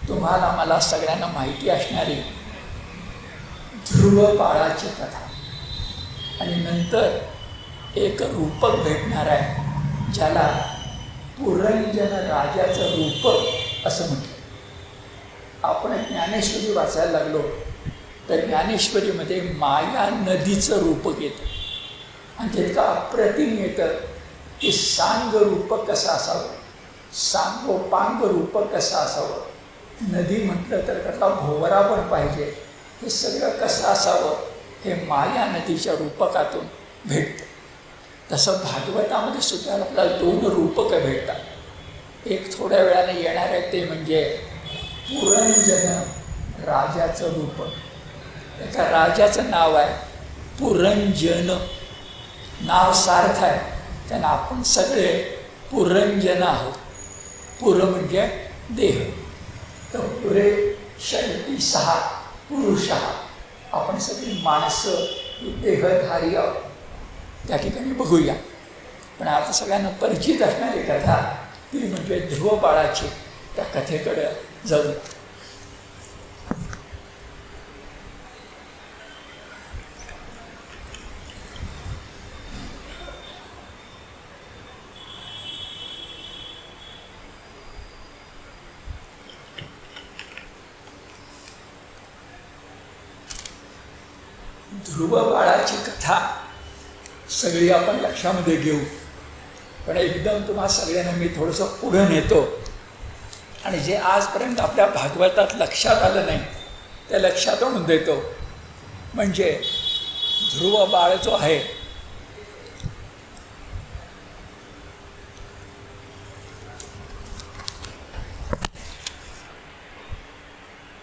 तुम्हाला मला सगळ्यांना माहिती असणारी ध्रुव बाळाची कथा, आणि नंतर एक रूपक भेटणार आहे ज्याला पुरंजन राजाचं रूपक असं म्हटलं. आपण ज्ञानेश्वरी वाचायला लागलो तर ज्ञानेश्वरीमध्ये माया नदीचं रूपक येतं. आणि तितकं अप्रतिम येतं की सांग रूपक कसं असावं, सांगोपांग रूपक कसं असावं, नदी म्हटलं तर त्यातला भोवरा पण पाहिजे, हे सगळं कसं असावं हे माया नदीच्या रूपकातून भेटतं. तसं भागवतामध्ये सुद्धा आपल्याला 2 रूपकं भेटतात. एक थोड्या वेळाने येणार आहे ते म्हणजे पुरंजन राजाचं रूपक. एका राजाचं नाव आहे पुरंजन. नाव सार्थ आहे, त्यांना आपण सगळे पुरंजन आहोत. पुर म्हणजे देह, तर पुरे शक्ती 6 पुरुष आहात. आपण सगळी माणसं देहधारी आहोत. त्या ठिकाणी बघूया. पण आता सगळ्यांना परिचित असणारी कथा ती म्हणजे ध्रुव बाळाची. त्या कथेकडे जाऊ. ध्रुव बाळाची कथा सगळी आपण लक्षामध्ये घेऊ, पण एकदम तुम्हा सगळ्यांना मी थोडंसं पुढं नेतो आणि जे आजपर्यंत आपल्या भागवतात लक्षात आलं नाही ते लक्षात आणून देतो. म्हणजे ध्रुव बाळ जो आहे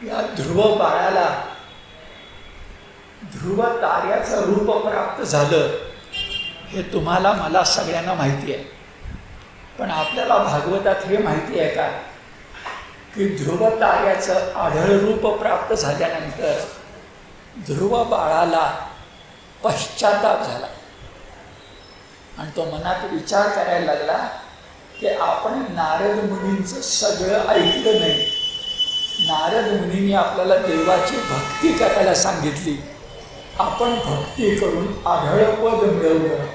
या ध्रुव बाळाला ध्रुव ताऱ्याचं रूप प्राप्त झालं हे तुम्हाला मला सगळ्यांना माहिती आहे. पण आपल्याला भागवतात हे माहिती आहे का की ध्रुव ताऱ्याचं आढळ रूप प्राप्त झाल्यानंतर ध्रुव बाळाला पश्चाताप झाला आणि तो मनात विचार करायला लागला की आपण नारद मुनींचं सगळं ऐकलं नाही. नारद मुनींनी आपल्याला देवाची भक्ती करायला सांगितली, आपण भक्ती करून आढळपद मिळवलं,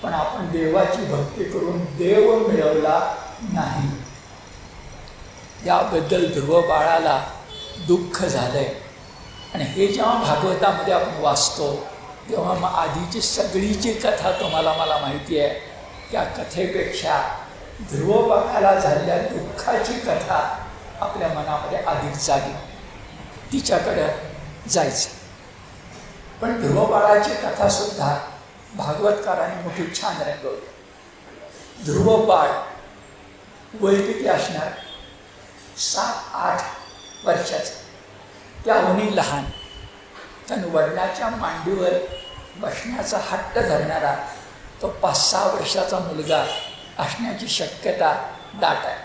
पण आपण देवाची भक्ती करून देव मिळवला नाही. याबद्दल ध्रुव बाळाला दुःख झालंय. आणि हे जेव्हा भागवतामध्ये आपण वाचतो तेव्हा मग आधीची सगळीची कथा तुम्हाला मला माहिती आहे. त्या कथेपेक्षा ध्रुव बाळाला झालेल्या दुःखाची कथा आपल्या मनामध्ये अधिक जागी, तिच्याकडं जायचं. पण ध्रुव बाळाची कथासुद्धा भागवतकारांनी मोठी छान रंगवली. ध्रुव बाळ वय किती असणार? 7-8 वर्षाचं. त्याहूनही लहान. पण वडिलांच्या मांडीवर बसण्याचा हट्ट धरणारा तो 5-6 वर्षाचा मुलगा असण्याची शक्यता दाट आहे.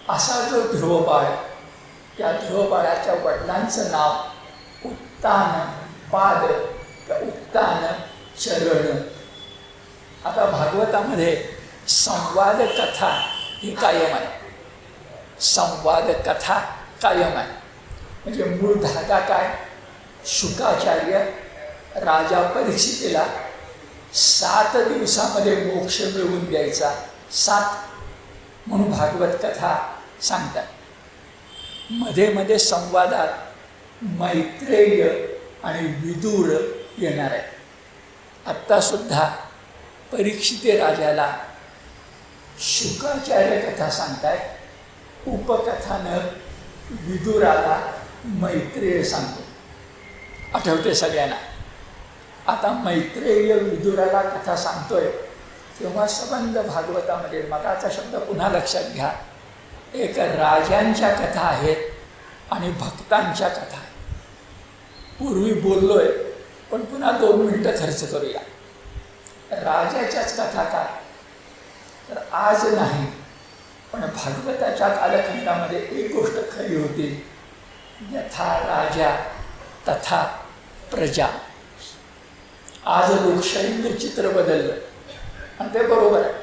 असा जो ध्रुव बाळ, त्या ध्रुव बाळाच्या वडिलांचं नाव उत्तान पाद उत्तान चरण. आता भागवतामध्ये संवाद कथा ही कायम आहे. संवाद कथा कायम आहे. म्हणजे मूळ धागा काय? शुकाचार्य राजा परीक्षितीला 7 दिवसामध्ये मोक्ष मिळवून द्यायचा. 7 म्हणून भागवत कथा सांगतात. मध्ये मध्ये संवादात मैत्रेय आणि विदुर येणार आहे. आत्तासुद्धा परीक्षिते राजाला शुकाचार्य कथा सांगतायत, उपकथानं विदुराला मैत्रेय सांगतो. आठवते सगळ्यांना? आता मैत्रेय विदुराला कथा सांगतोय तेव्हा संबंध भागवतामध्ये मगाचा शब्द पुन्हा लक्षात घ्या. एक राजांच्या कथा आहेत आणि भक्तांच्या कथा आहेत. पूर्वी बोललोय पण पुन्हा 2 मिनटं खर्च करूया. राजाच्याच कथा काय? तर आज नाही, पण भागवताच्या कालखंडामध्ये एक गोष्ट खरी होती, यथा राजा तथा प्रजा. आज लोकशाहीचं चित्र बदललं आणि ते बरोबर आहे.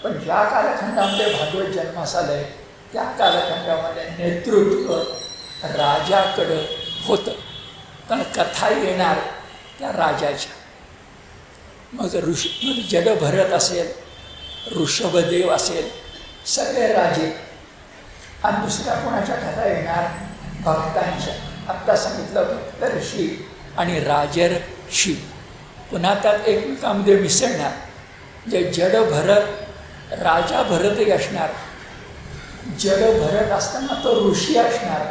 पण ज्या कालखंडामध्ये भागवत जन्मास आलंय त्या कालखंडामध्ये नेतृत्व राजाकडं होतं, कारण कथा येणार त्या राजाच्या. मग जडभरत असेल, ऋषभदेव असेल, सगळे राजे. आणि दुसऱ्या कोणाच्या कथा येणार? भक्तांच्या. आत्ता सांगितलं भक्त ऋषी आणि राजर्षी. पुन्हा त्यात एकमेकांमध्ये मिसळणार. जे जडभरत राजा भरतही असणार, जडभरत असताना तो ऋषी असणार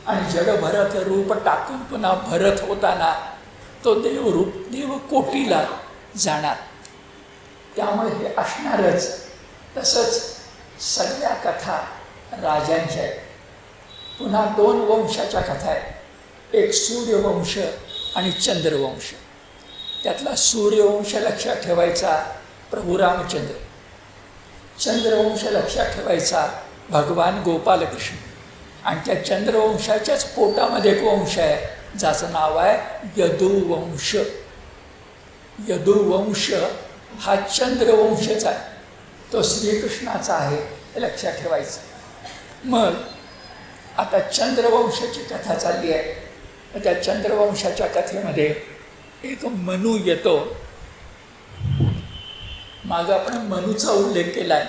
आणि जडभरत रूप टाकून पुन्हा भरत होताना तो देवरूप देवकोटीला जाणार. त्यामुळे हे असणारच. तसंच सगळ्या कथा राजांच्या आहेत. पुन्हा 2 वंशाच्या कथा आहेत, एक सूर्यवंश आणि चंद्रवंश. त्यातला सूर्यवंश लक्षात ठेवायचा प्रभू रामचंद्र, चंद्रवंश लक्षात ठेवायचा भगवान गोपालकृष्ण. आणि त्या चंद्रवंशाच्याच पोटामध्ये एक वंश आहे ज्याचं नाव आहे यदुवंश. यदुवंश हा चंद्रवंशच आहे, तो श्रीकृष्णाचा आहे, हे लक्षात ठेवायचं. मग आता चंद्रवंशाची कथा चालली आहे. त्या चंद्रवंशाच्या कथेमध्ये एक मनू येतो. मागं आपण मनूचा उल्लेख केला आहे.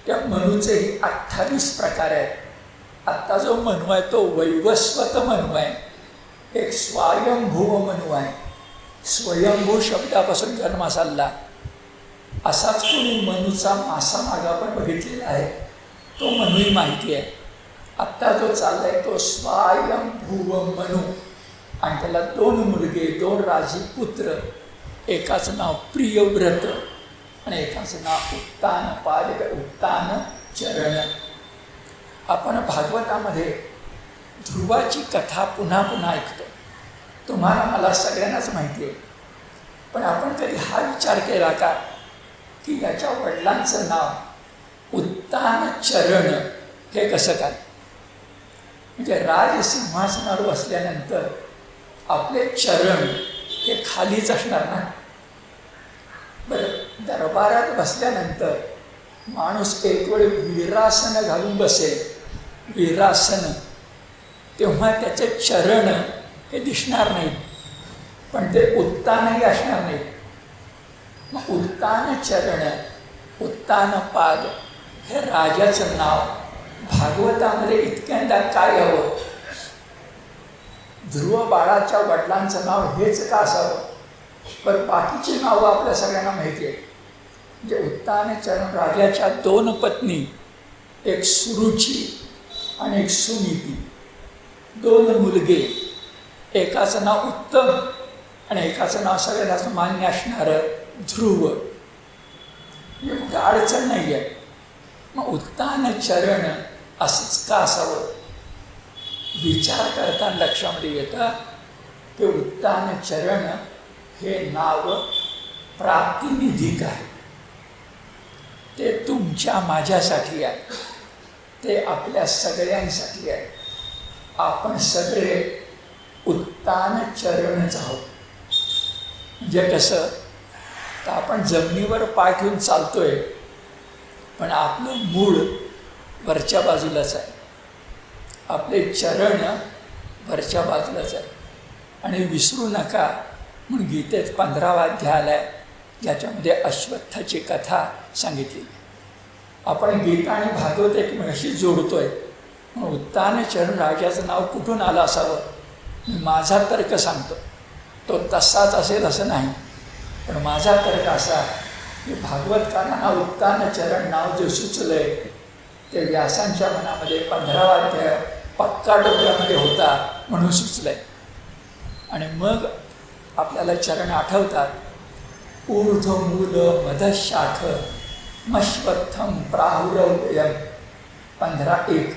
त्या मनूचेही 28 प्रकार आहेत. आत्ता जो मनू आहे तो वैवस्वत मनू आहे. एक स्वयंभू मनू आहे. स्वयंभू शब्दापासून जन्म चालला. असाच कोणी मनूचा मासा मागे आपण बघितलेला आहे. तो मनूही माहिती आहे. आत्ता जो चालला आहे तो स्वयंभू मनू. आणि त्याला 2 मुलगे, 2 राजीपुत्र. एकाचं नाव प्रियव्रत आणि एकाचं नाव उत्तानपाद, उत्तान चरण. आपण भागवतामध्ये ध्रुवाची कथा पुन्हा पुन्हा ऐकतो. तुम्हाला मला सगळ्यांनाच माहिती आहे. पण आपण कधी हा विचार केला का की याच्या वडिलांचं नाव उत्तान चरण हे कसं काय? म्हणजे राजसिंहासनावर बसल्यानंतर आपले चरण हे खालीच असणार ना. बरं, दरबारात बसल्यानंतर माणूस एक वेळ वीरासन घालून बसेल, वीरासन, तेव्हा त्याचे चरण हे दिसणार नाहीत, पण ते उत्तानही असणार नाहीत. मग उत्तान चरण, उत्तान पाद हे राजाचं नाव भागवतामध्ये इतक्यांदा काय हवं? ध्रुव बाळाच्या वडिलांचं नाव हेच का असावं? पण बाकीची नावं आपल्या सगळ्यांना माहिती आहे. म्हणजे उत्तान चरण राजाच्या 2 पत्नी, एक सुरुची आणि एक सुनीती, 2 मुलगे. एकाचं नाव उत्तम आणि एकाचं नाव सगळ्यांना मान्य असणारं ध्रुव. म्हणजे अडचण नाही आहे. मग उत्तान चरण असंच का असावं? विचार करताना लक्षामध्ये येतं की उत्तान चरण हे नाव प्रातिनिधिक आहे. ते तुमच्या माझ्यासाठी आहे, ते आपल्या सगळ्यांसाठी आहे. आपण सगळे उत्तान चरणच आहोत. म्हणजे कसं, तर आपण जमिनीवर पाय ठेवून चालतोय, पण आपलं मूळ वरच्या बाजूलाच आहे, आपले चरण वरच्या बाजूलाच आहे. आणि विसरू नका म्हणून गीतेत 15वा अध्याय आला आहे, ज्याच्यामध्ये अश्वत्थाची कथा सांगितली. आपण गीता आणि भागवत एकमेकाशी जोडतोय. मग उत्तान चरण राजाचं नाव कुठून आलं असावं? मी माझा तर्क सांगतो. तो तसाच असेल असं नाही, पण माझा तर्क असा की भागवतकारांना उत्तान चरण नाव जे सुचलं आहे ते व्यासांच्या मनामध्ये 15वा अध्याय पक्का डोक्यामध्ये होता म्हणून सुचलं आहे. आणि मग आपल्याला चरण आठवतात. ऊर्ध्वमूल मधशाख मश्वत्थम प्राहुरव्ययम 15:1.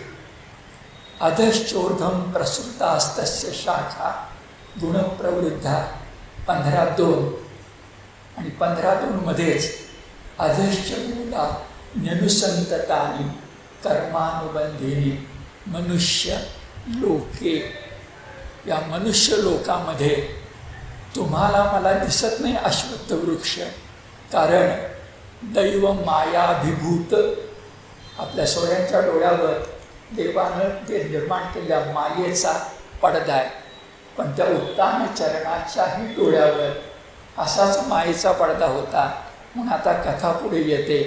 अधश्चोर्धम प्रसृतास्तस्य शाखा गुणप्रवृद्धा 15:2. आणि 15:2 मध्येच अधश्च मूला न्यनुसंततानी कर्मानुबंधिनी मनुष्य लोके. या मनुष्य लोकामध्ये तुम्हाला मला दिसत नाही अश्वत्थ वृक्ष, कारण दैव मायाभिभूत आपल्या सोळ्यांच्या डोळ्यावर देवानं ते निर्माण केलेल्या मायेचा पडदा आहे. पण त्या उत्तान चरणाच्याही डोळ्यावर असाच मायेचा पडदा होता. म्हणून आता कथा पुढे येते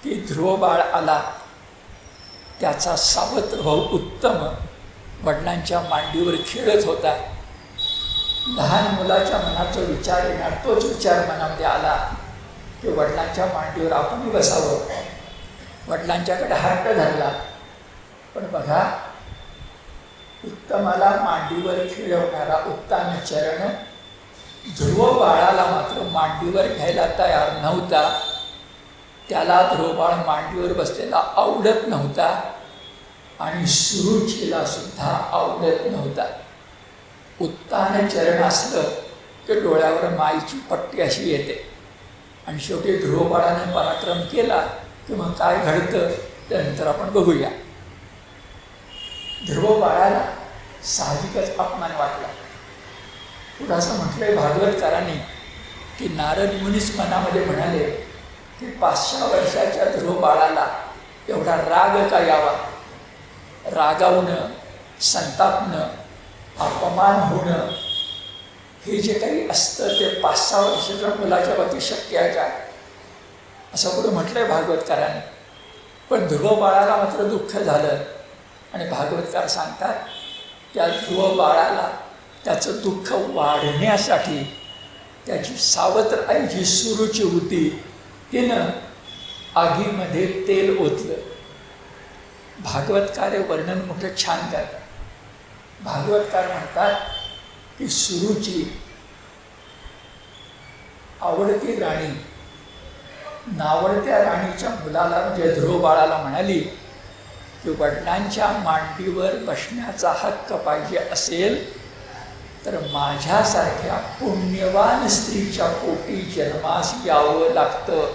की ध्रुव बाळ आला. त्याचा सावत्र भाऊ उत्तम वडिलांच्या मांडीवर खेळत होता. लहान मुलाच्या मनात जो विचार येणार तोच विचार मनामध्ये आला की वडिलांच्या मांडीवर आपणही बसावं. वडिलांच्याकडे हट्ट धरला. पण बघा, उत्तमाला मांडीवर खेळवणारा उत्तान चरण ध्रुव बाळाला मात्र मांडीवर घ्यायला तयार नव्हता. त्याला ध्रुव बाळ मांडीवर बसलेला आवडत नव्हता आणि सुरुचीला सुद्धा आवडत नव्हता. उत्तान चरण असलं की डोळ्यावर माईची पट्टी अशी येते. आणि शेवटी ध्रुव बाळाने पराक्रम केला की मग काय घडतं त्यानंतर आपण बघूया. ध्रुव बाळाला साहजिकच अपमान वाटला. पुढं असं म्हटलंय भागवतकारांनी की नारद मुनीच मनामध्ये म्हणाले की 500 वर्षाच्या ध्रुव बाळाला एवढा राग का यावा? रागावणं, संतापणं, अपमान होणं हे जे काही असतं ते 5-6 वर्षाच्या मुलाच्या बाबतीत शक्य आहे का? असं पुढं म्हटलंय भागवतकारांनी. पण ध्रुव बाळाला मात्र दुःख झालं. आणि भागवतकार सांगतात त्या ध्रुव बाळाला त्याचं दुःख वाढण्यासाठी त्याची सावत्र आई जी सुरुची होती तिनं आगीमध्ये तेल ओतलं. भागवतकार हे वर्णन मोठं छान करतात. भागवतकार म्हणतात की सुरुची आवडती राणी नावडत्या राणीच्या मुलाला म्हणजे ध्रुव बाळाला म्हणाली की वडिलांच्या मांडीवर बसण्याचा हक्क पाहिजे असेल तर माझ्यासारख्या पुण्यवान स्त्रीच्या पोटी जन्मास यावं लागतं.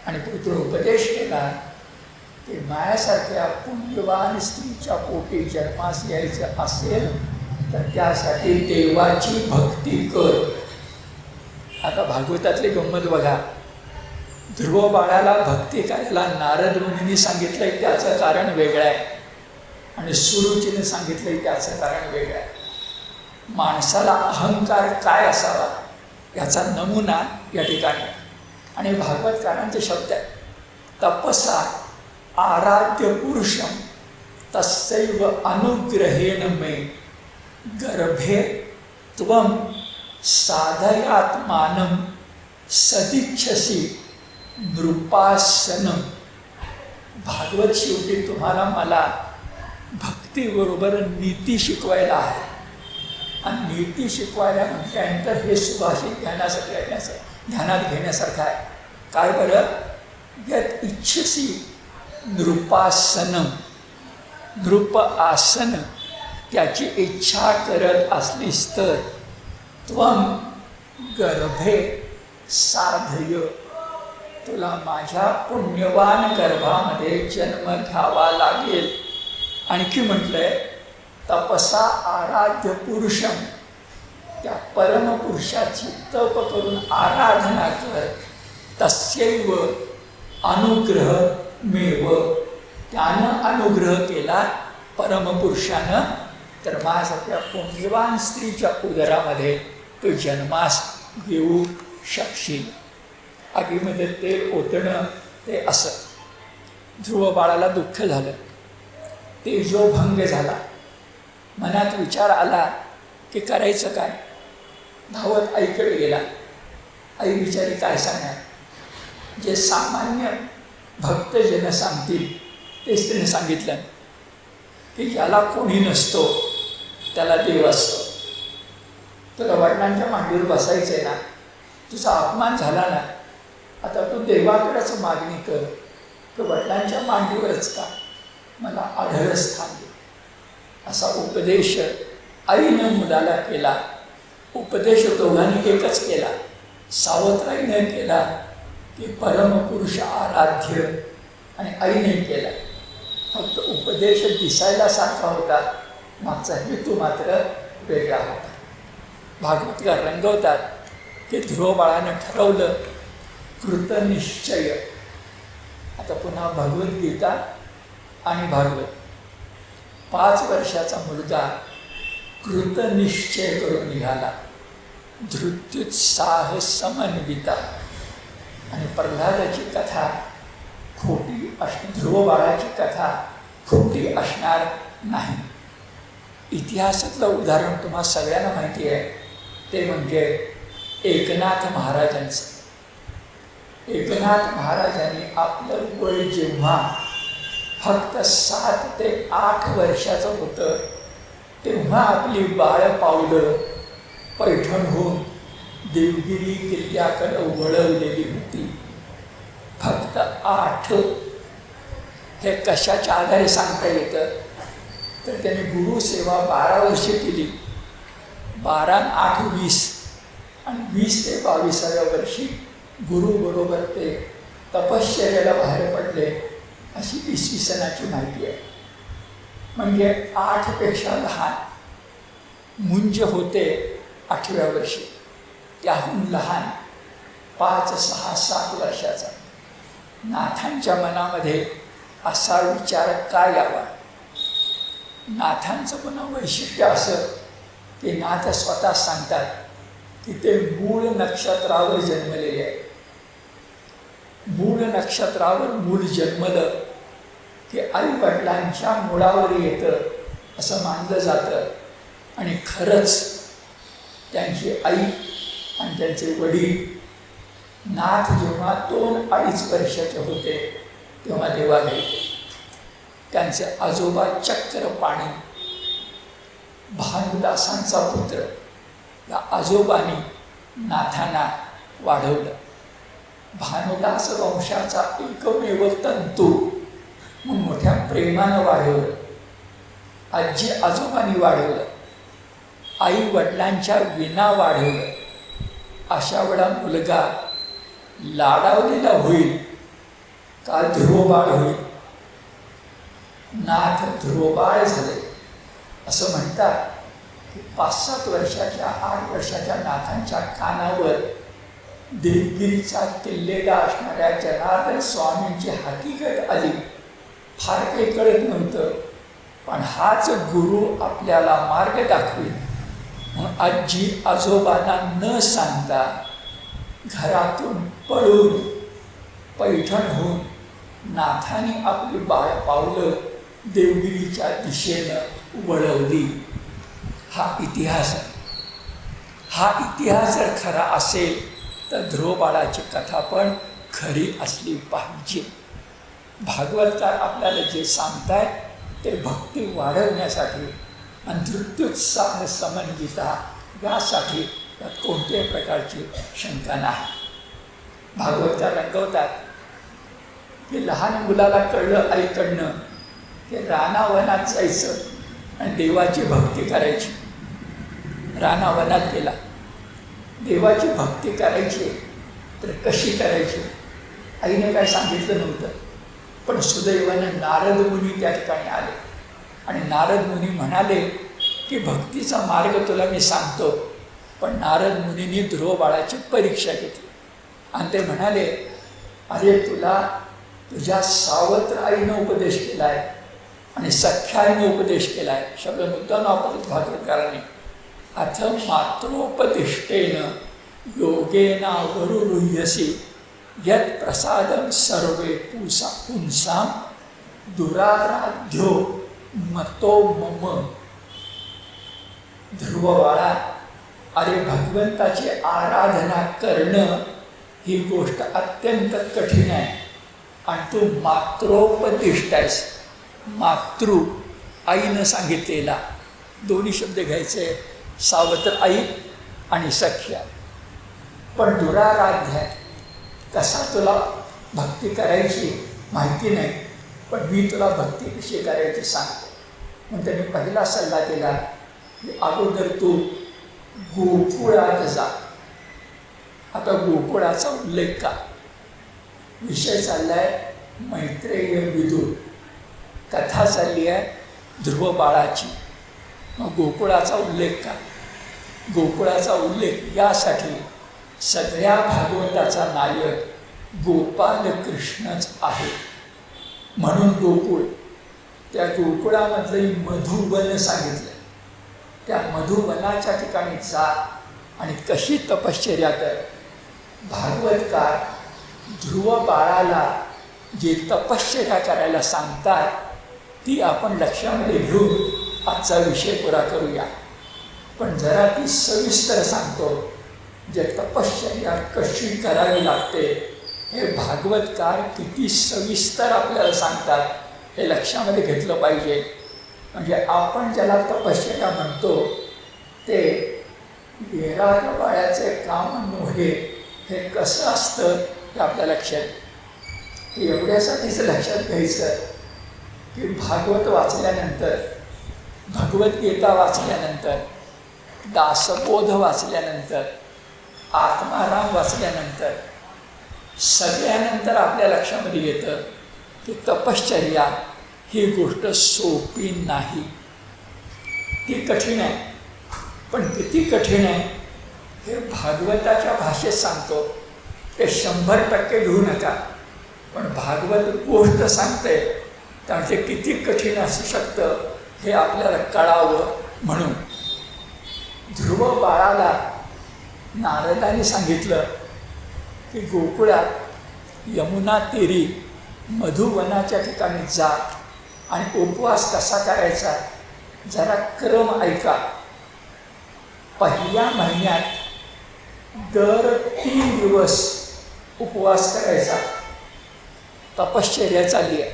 आणि पुत्र उपदेश केला की माझ्यासारख्या पुण्यवान स्त्रीच्या पोटी जन्मास यायचं असेल तर त्यासाठी देवाची भक्ती कर. आता भागवतातली गंमत बघा. ध्रुव बाळाला भक्ती करायला नारद मुनींनी सांगितलंय त्याचं कारण वेगळं आहे आणि सुरुचीने सांगितलंय त्याचं कारण वेगळं आहे. माणसाला अहंकार काय असावा याचा नमुना या ठिकाणी आणि भागवतकारांचे शब्द आहेत. तपसा आराध्य पुरुषम तस्सैव अनुग्रहेण मे गर्भे त्वं साधयात्मानं सदिच्छसी नृपासनम. भागवत शेवटी तुम्हाला मला भक्तीबरोबर नीती शिकवायला आहे आणि नीती शिकवायला म्हटल्यानंतर हे सुभाषित ध्यानात घेण्यासारखं आहे. काय बरं? यत इच्छसी नृपासनम. नृप आसन त्याची इच्छा करत असलीस तर त्वं गर्भे साधय तुला माझ्या पुण्यवान गर्भामध्ये जन्म घ्यावा लागेल. आणखी म्हटलंय तपसा आराध्य पुरुषम त्या परमपुरुषाची तप करून आराधना कर. तस्यैव अनुग्रह मेव त्यानं अनुग्रह केला परमपुरुषानं तर माझ्यासारख्या पुण्यवान स्त्रीच्या उदरामध्ये तू जन्मास येऊ शकशील. आगीमध्ये तेल ओतणं ते असं. ध्रुव बाळाला दुःख झालं, तेजोभंग झाला, मनात विचार आला की करायचं काय. धावत आईकडे गेला. आई बिचारी काय सांगणार, जे सामान्य भक्तजन सांगतील तेच त्याने सांगितलं की ज्याला कोणी नसतो त्याला देव असतो. तुला वडिलांच्या मांडीवर बसायचं आहे ना, तुझा अपमान झाला ना, आता तू देवाकडेच मागणी कर की वडिलांच्या मांडीवरच का मला आढळ स्थान दे. असा उपदेश आईनं मुलाला केला. उपदेश दोघांनी एकच केला. सावत्राईनं केला की परमपुरुष आराध्य आणि आईने केला. फक्त उपदेश दिसायला सारखा होता, मागचा हेतू मात्र वेगळा होता. भागवतकार रंगवतात की ध्रुव बाळानं ठरवलं कृतनिश्चय. आता पुन्हा भगवद्गीता आणि भागवत. 5 वर्षाचा मुलगा कृतनिश्चय करून निघाला. धृत्युत्साह समन्विता. आणि प्रल्हादाची कथा खोटी ध्रुव बाळाची कथा खोटी असणार नाही. इतिहासातलं उदाहरण तुम्हा सगळ्यांना माहिती आहे, ते म्हणजे एकनाथ महाराजांचं. एकनाथ महाराजांनी आपलं वय जेव्हा फक्त 7 ते 8 वर्षाचं होतं तेव्हा आपली बाळ पावलं पैठणहून देवगिरी किल्ल्याकडे वळवलेली होती. फक्त 8. हे कशाच्या आधारे सांगता येतं तर त्याने गुरुसेवा 12 वर्षे केली. 12 आणि 8 20 आणि 20 ते 22व्या वर्षी गुरुबरोबर ते तपश्चर्याला बाहेर पडले अशी इसवी सनाची माहिती आहे. म्हणजे 8पेक्षा लहान मुंज होते 8व्या वर्षी, त्याहून लहान 5, 6, 7 वर्षाचा. नाथांच्या मनामध्ये असा विचार का यावा. नाथांचं पुन्हा वैशिष्ट्य असं की नाथ स्वतः सांगतात की ते मूळ नक्षत्रावर जन्मलेले आहे. मूळ नक्षत्रावर मूळ जन्मलं की आई वडिलांच्या मुळावर येतं असं मानलं जातं. आणि खरंच त्यांची आई आणि त्यांचे वडील नाथ जेव्हा 2-2.5 वर्षाचे होते तेव्हा देवाघरी. त्यांचे आजोबा चक्रपाणी भानुदासांचा पुत्र, या आजोबांनी नाथांना वाढवलं. भानुदास वंशाचा एकमेव तंतू म्हणून मोठ्या प्रेमानं वाढवलं. आजी आजोबांनी वाढवलं. आई वडिलांच्या विना वाढवलं. अशा वेळा मुलगा लाडावलेला होईल का ध्रुवबाळ होईल? नाथ ध्रुवबाळ झाले. असं म्हणतात की 5-7 वर्षाच्या 8 वर्षाच्या नाथांच्या कानावर देवगिरीचा किल्लेला असणाऱ्या जनार्दन स्वामींची हकीकत आली. फार काही कळत नव्हतं, पण हाच गुरु आपल्याला मार्ग दाखवेल म्हणून आजी आजोबांना न सांगता घरातून पळून पैठण होऊन नाथाने आपली पावलं देवगिरीच्या दिशेनं वळवली. हा इतिहास आहे. हा इतिहास जर खरा असेल तर ध्रुवबाळाची कथा पण खरी असली पाहिजे. भागवतकार आपल्याला जे सांगतायत ते भक्ती वाढवण्यासाठी आणि धृत्युत्साह समन्विता यासाठी त्यात कोणत्याही प्रकारची शंका नाही. भागवतकार रंगवतात की लहान मुलाला कळलं आईकडनं की रानावनात जायचं आणि देवाची भक्ती करायची. रानावनात गेला. देवाची भक्ती करायची तर कशी करायची आईने काय सांगितलं नव्हतं. पण सुदैवानं नारद मुनी त्या ठिकाणी आले आणि नारद मुनी म्हणाले की भक्तीचा मार्ग तुला मी सांगतो. पण नारद मुनींनी ध्रुवबाळाची परीक्षा घेतली आणि ते म्हणाले, अरे तुला तुझ्या सावत्र आईनं उपदेश केला आहे आणि सख्या आईनं उपदेश केला आहे. शब्द मुद्दाम वापरत भागवतकारांनी. अथ मात्रोपदिष्टेन योगेना वरुरुह्यसी यत् प्रसादम सर्वे पुंसां दुराराध्यो मतो मम. ध्रुवबाळा, अरे भगवंताची आराधना करणं ही गोष्ट अत्यंत कठीण आहे आणि तू मात्रोपदिष्ट आहेस. मातृ आईनं सांगितलेला, दोन्ही शब्द घ्यायचे, सावत्र आई आणि सख्या. पण दुराराध्य आहे. कसा तुला भक्ती करायची माहिती नाही, पण मी तुला भक्ती कशी करायची सांगतो. मग त्यांनी पहिला सल्ला दिला की अगोदर तू गोकुळात जा. आता गोकुळाचा उल्लेख का? विषय चालला आहे मैत्रेय विदुर, कथा चालली आहे ध्रुवबाळाची. मग गोकुळाचा उल्लेख का? गोकुळाचा उल्लेख यासाठी सगळ्या भागवताचा नायक गोपाल कृष्णच आहे म्हणून गोकुळ. त्या गोकुळामधलं मधुवन सांगितलं. त्या मधुवनाच्या ठिकाणी जा आणि कशी तपश्चर्या कर. भागवतकार ध्रुवबाळाला जी तपश्चर्या करायला सांगतात ती आपण लक्षामध्ये घेऊन आजचा विषय पुरा करूया. पण जरा ती सविस्तर सांगतो. जे तपश्चर्या कशी करावी लागते हे भागवतकार किती सविस्तर आपल्याला सांगतात हे लक्षामध्ये घेतलं पाहिजे. म्हणजे आपण ज्याला तपश्चर्या म्हणतो ते येराबाळ्याचे काम नव्हे. हे कसं असतं हे आपल्या लक्षात एवढ्यासाठीच लक्षात घ्यायचं की भागवत वाचल्यानंतर, भगवद्गीता वाचल्यानंतर, दासबोध वाचल्यानंतर, आत्माराम वाचल्यानंतर सगळ्यानंतर आपल्या लक्षामध्ये येतं की तपश्चर्या ही गोष्ट सोपी नाही. ती कठीण आहे. पण किती कठीण आहे हे भागवताच्या भाषेत सांगतो. ते 100% घेऊ नका. पण भागवत गोष्ट सांगते त्यामुळे ते किती कठीण असू शकतं हे आपल्याला कळावं म्हणून. ध्रुव बाळाला नारदाने सांगितलं की गोकुळात यमुना तीरी मधुवनाच्या ठिकाणी जा आणि उपवास कसा करायचा जरा क्रम ऐका. पहिल्या महिन्यात दर 3 दिवस उपवास करायचा तपश्चर्या चालली आहे.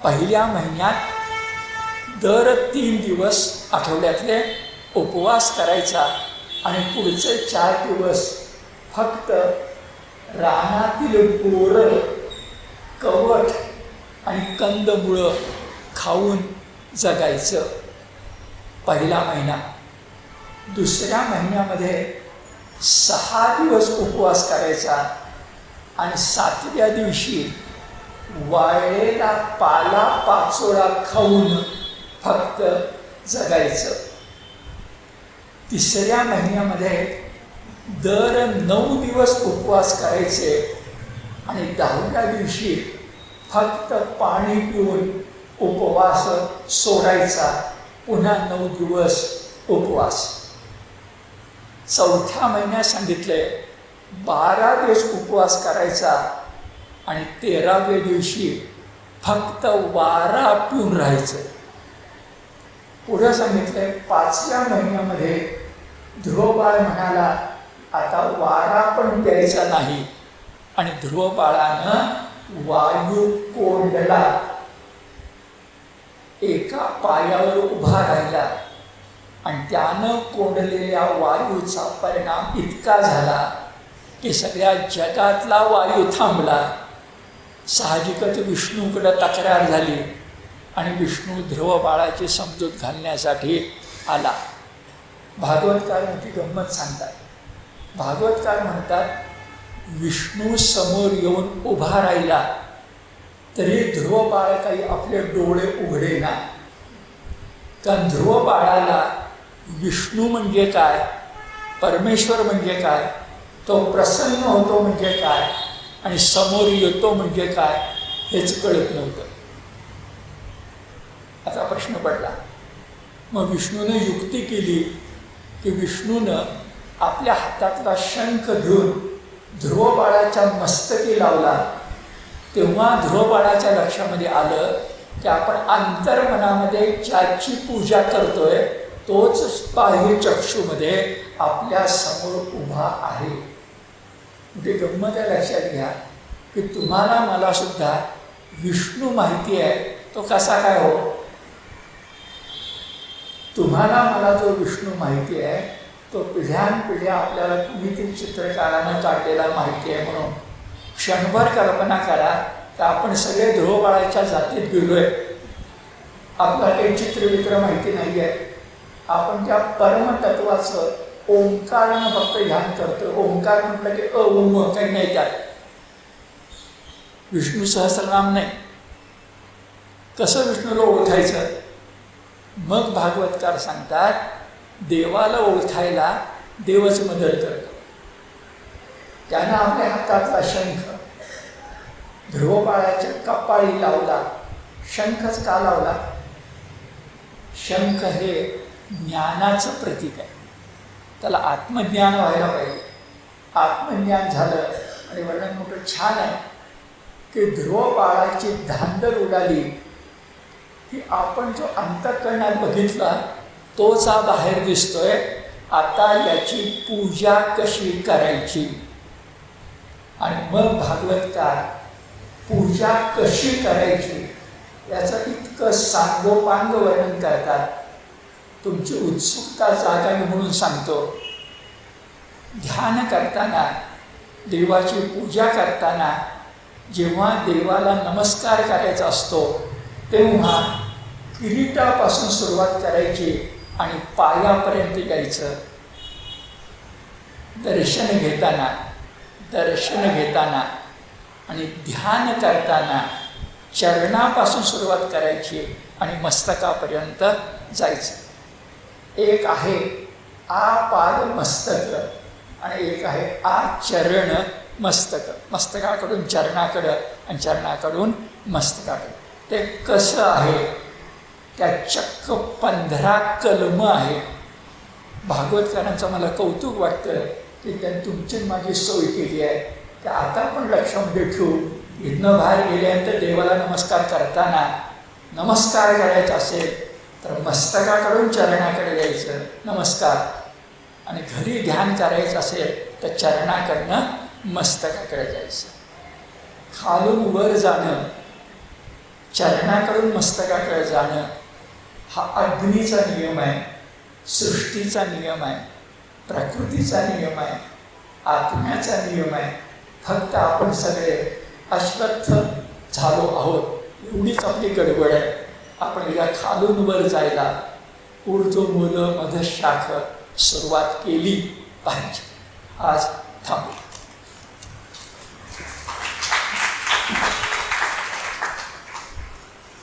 पहिल्या महिन्यात दर 3 दिवस आठवड्यातले उपवास करायचा आणि पुढचे 4 दिवस फक्त रानातील बोरं, कवठ आणि कंदमुळं खाऊन जगायचं. पहिला महिना. दुसऱ्या महिन्यामध्ये 6 दिवस उपवास करायचा आणि 7व्या दिवशी वाळलेला पाला पाचोळा खाऊन फक्त जगायचं. तिसऱ्या महिन्यामध्ये दर 9 दिवस उपवास करायचे आणि 10व्या दिवशी फक्त पाणी पिऊन उपवास सोडायचा. पुन्हा 9 दिवस उपवास. चौथ्या महिन्यात सांगितले 12 दिवस उपवास करायचा आणि 13व्या दिवशी फक्त वारा पिऊन राहायचं. पुढं सांगितलंय 5व्या महिन्यामध्ये ध्रुवबाळ म्हणाला आता वारा पण प्यायचा नाही आणि ध्रुवबाळानं वायू कोंडला. एका पायावर उभा राहिला आणि त्यानं कोंडलेल्या वायूचा परिणाम इतका झाला की सगळ्या जगातला वायू थांबला. साहजिकच विष्णूकडे तक्रार झाली आणि विष्णू ध्रुव बाळाची समजूत घालण्यासाठी आला. भागवतकार मोठी गंमत सांगतात. भागवतकार म्हणतात विष्णू समोर येऊन उभा राहिला तरी ध्रुव बाळ काही आपले डोळे उघडेना. कारण ध्रुव बाळाला विष्णू म्हणजे काय, परमेश्वर म्हणजे काय, तो प्रसन्न होतो म्हणजे काय आणि समोर येतो म्हणजे काय हेच कळत नव्हतं. आता प्रश्न पडला. मग विष्णूने युक्ती केली की विष्णूनं आपल्या हातातला शंख घेऊन ध्रुव बाळाच्या मस्तकी लावला. तेव्हा ध्रुव बाळाच्या लक्षामध्ये आलं की आपण अंतर्मनामध्ये ज्याची पूजा करतोय तोच बाह्य चक्षूमध्ये आपल्या समोर उभा आहे. म्हणजे गंमत लक्षात घ्या की तुम्हाला मला सुद्धा विष्णू माहिती आहे. तो कसा काय हो? तुम्हाला मला जो विष्णू माहिती आहे तो पिढ्यानपिढ्या आपल्याला कुणीतरी चित्रकारानं काढलेला माहिती आहे. म्हणून क्षणभर कल्पना करा तर आपण सगळे ध्रुव बाळाच्या जातीत गेलोय. आपला काही चित्रवित्र माहिती नाही आहे. आपण त्या परमतत्वाचं ओंकारानं फक्त ध्यान करतो. ओंकार म्हटलं की ओम काही नाही त्यात. विष्णू सहस्रनाम नाही. कसं विष्णूला ओळखायचं? मग भागवतकार सांगतात देवाला ओळखायला देवच मदत करतो. त्यानं आपल्या हातातला शंख ध्रुव बाळाच्या कपाळी लावला. शंखच का लावला? शंख हे ज्ञानाचं प्रतीक आहे. त्याला आत्मज्ञान व्हायला पाहिजे. आत्मज्ञान झालं आणि वर्णन मोठं छान आहे की ध्रुव बाळाची धांदल उडाली की आपण जो अंतःकरणात बघितला तोच हा बाहेर दिसतोय. आता याची पूजा कशी करायची? आणि मग भागवतकार पूजा कशी करायची याचं इतकं सांगोपांग वर्णन करतात. तुमची उत्सुकता जागावी म्हणून सांगतो. ध्यान करताना, देवाची पूजा करताना जेव्हा देवाला नमस्कार करायचा असतो तेव्हा किरीटापासून सुरुवात करायची आणि पायापर्यंत यायचं. दर्शन घेताना आणि ध्यान करताना चरणापासून सुरुवात करायची आणि मस्तकापर्यंत जायचं. एक आहे पाद मस्तक आणि एक आहे चरण मस्तक. मस्तकाकडून चरणाकडं आणि चरणाकडून मस्तकाकडं. ते कसं आहे? त्या चक्क 15 कलम आहे. भागवतकारांचं मला कौतुक वाटतं की त्यांनी तुमची माझी सोय केली आहे की आता पण लक्षामध्ये ठेवू. इथनं बाहेर गेल्यानंतर देवाला नमस्कार करताना नमस्कार करायचा असेल तर मस्तकाकडून चरणाकडे यायचं, नमस्कार. आणि घरी ध्यान करायचं असेल तर चरणाकडनं मस्तकाकडे जायचं. खालून वर जाणं, चरणाकडून मस्तकाकडे जाणं हा अग्नीचा नियम आहे, सृष्टीचा नियम आहे, प्रकृतीचा नियम आहे, आत्म्याचा नियम आहे. फक्त आपण सगळे अश्वत्थ झालो आहोत एवढीच आपली गडबड आहे. आपण या खालून वर जायला ऊर्ध्वमूल मधशाख सुरुवात केली पाहिजे. आज थांबू.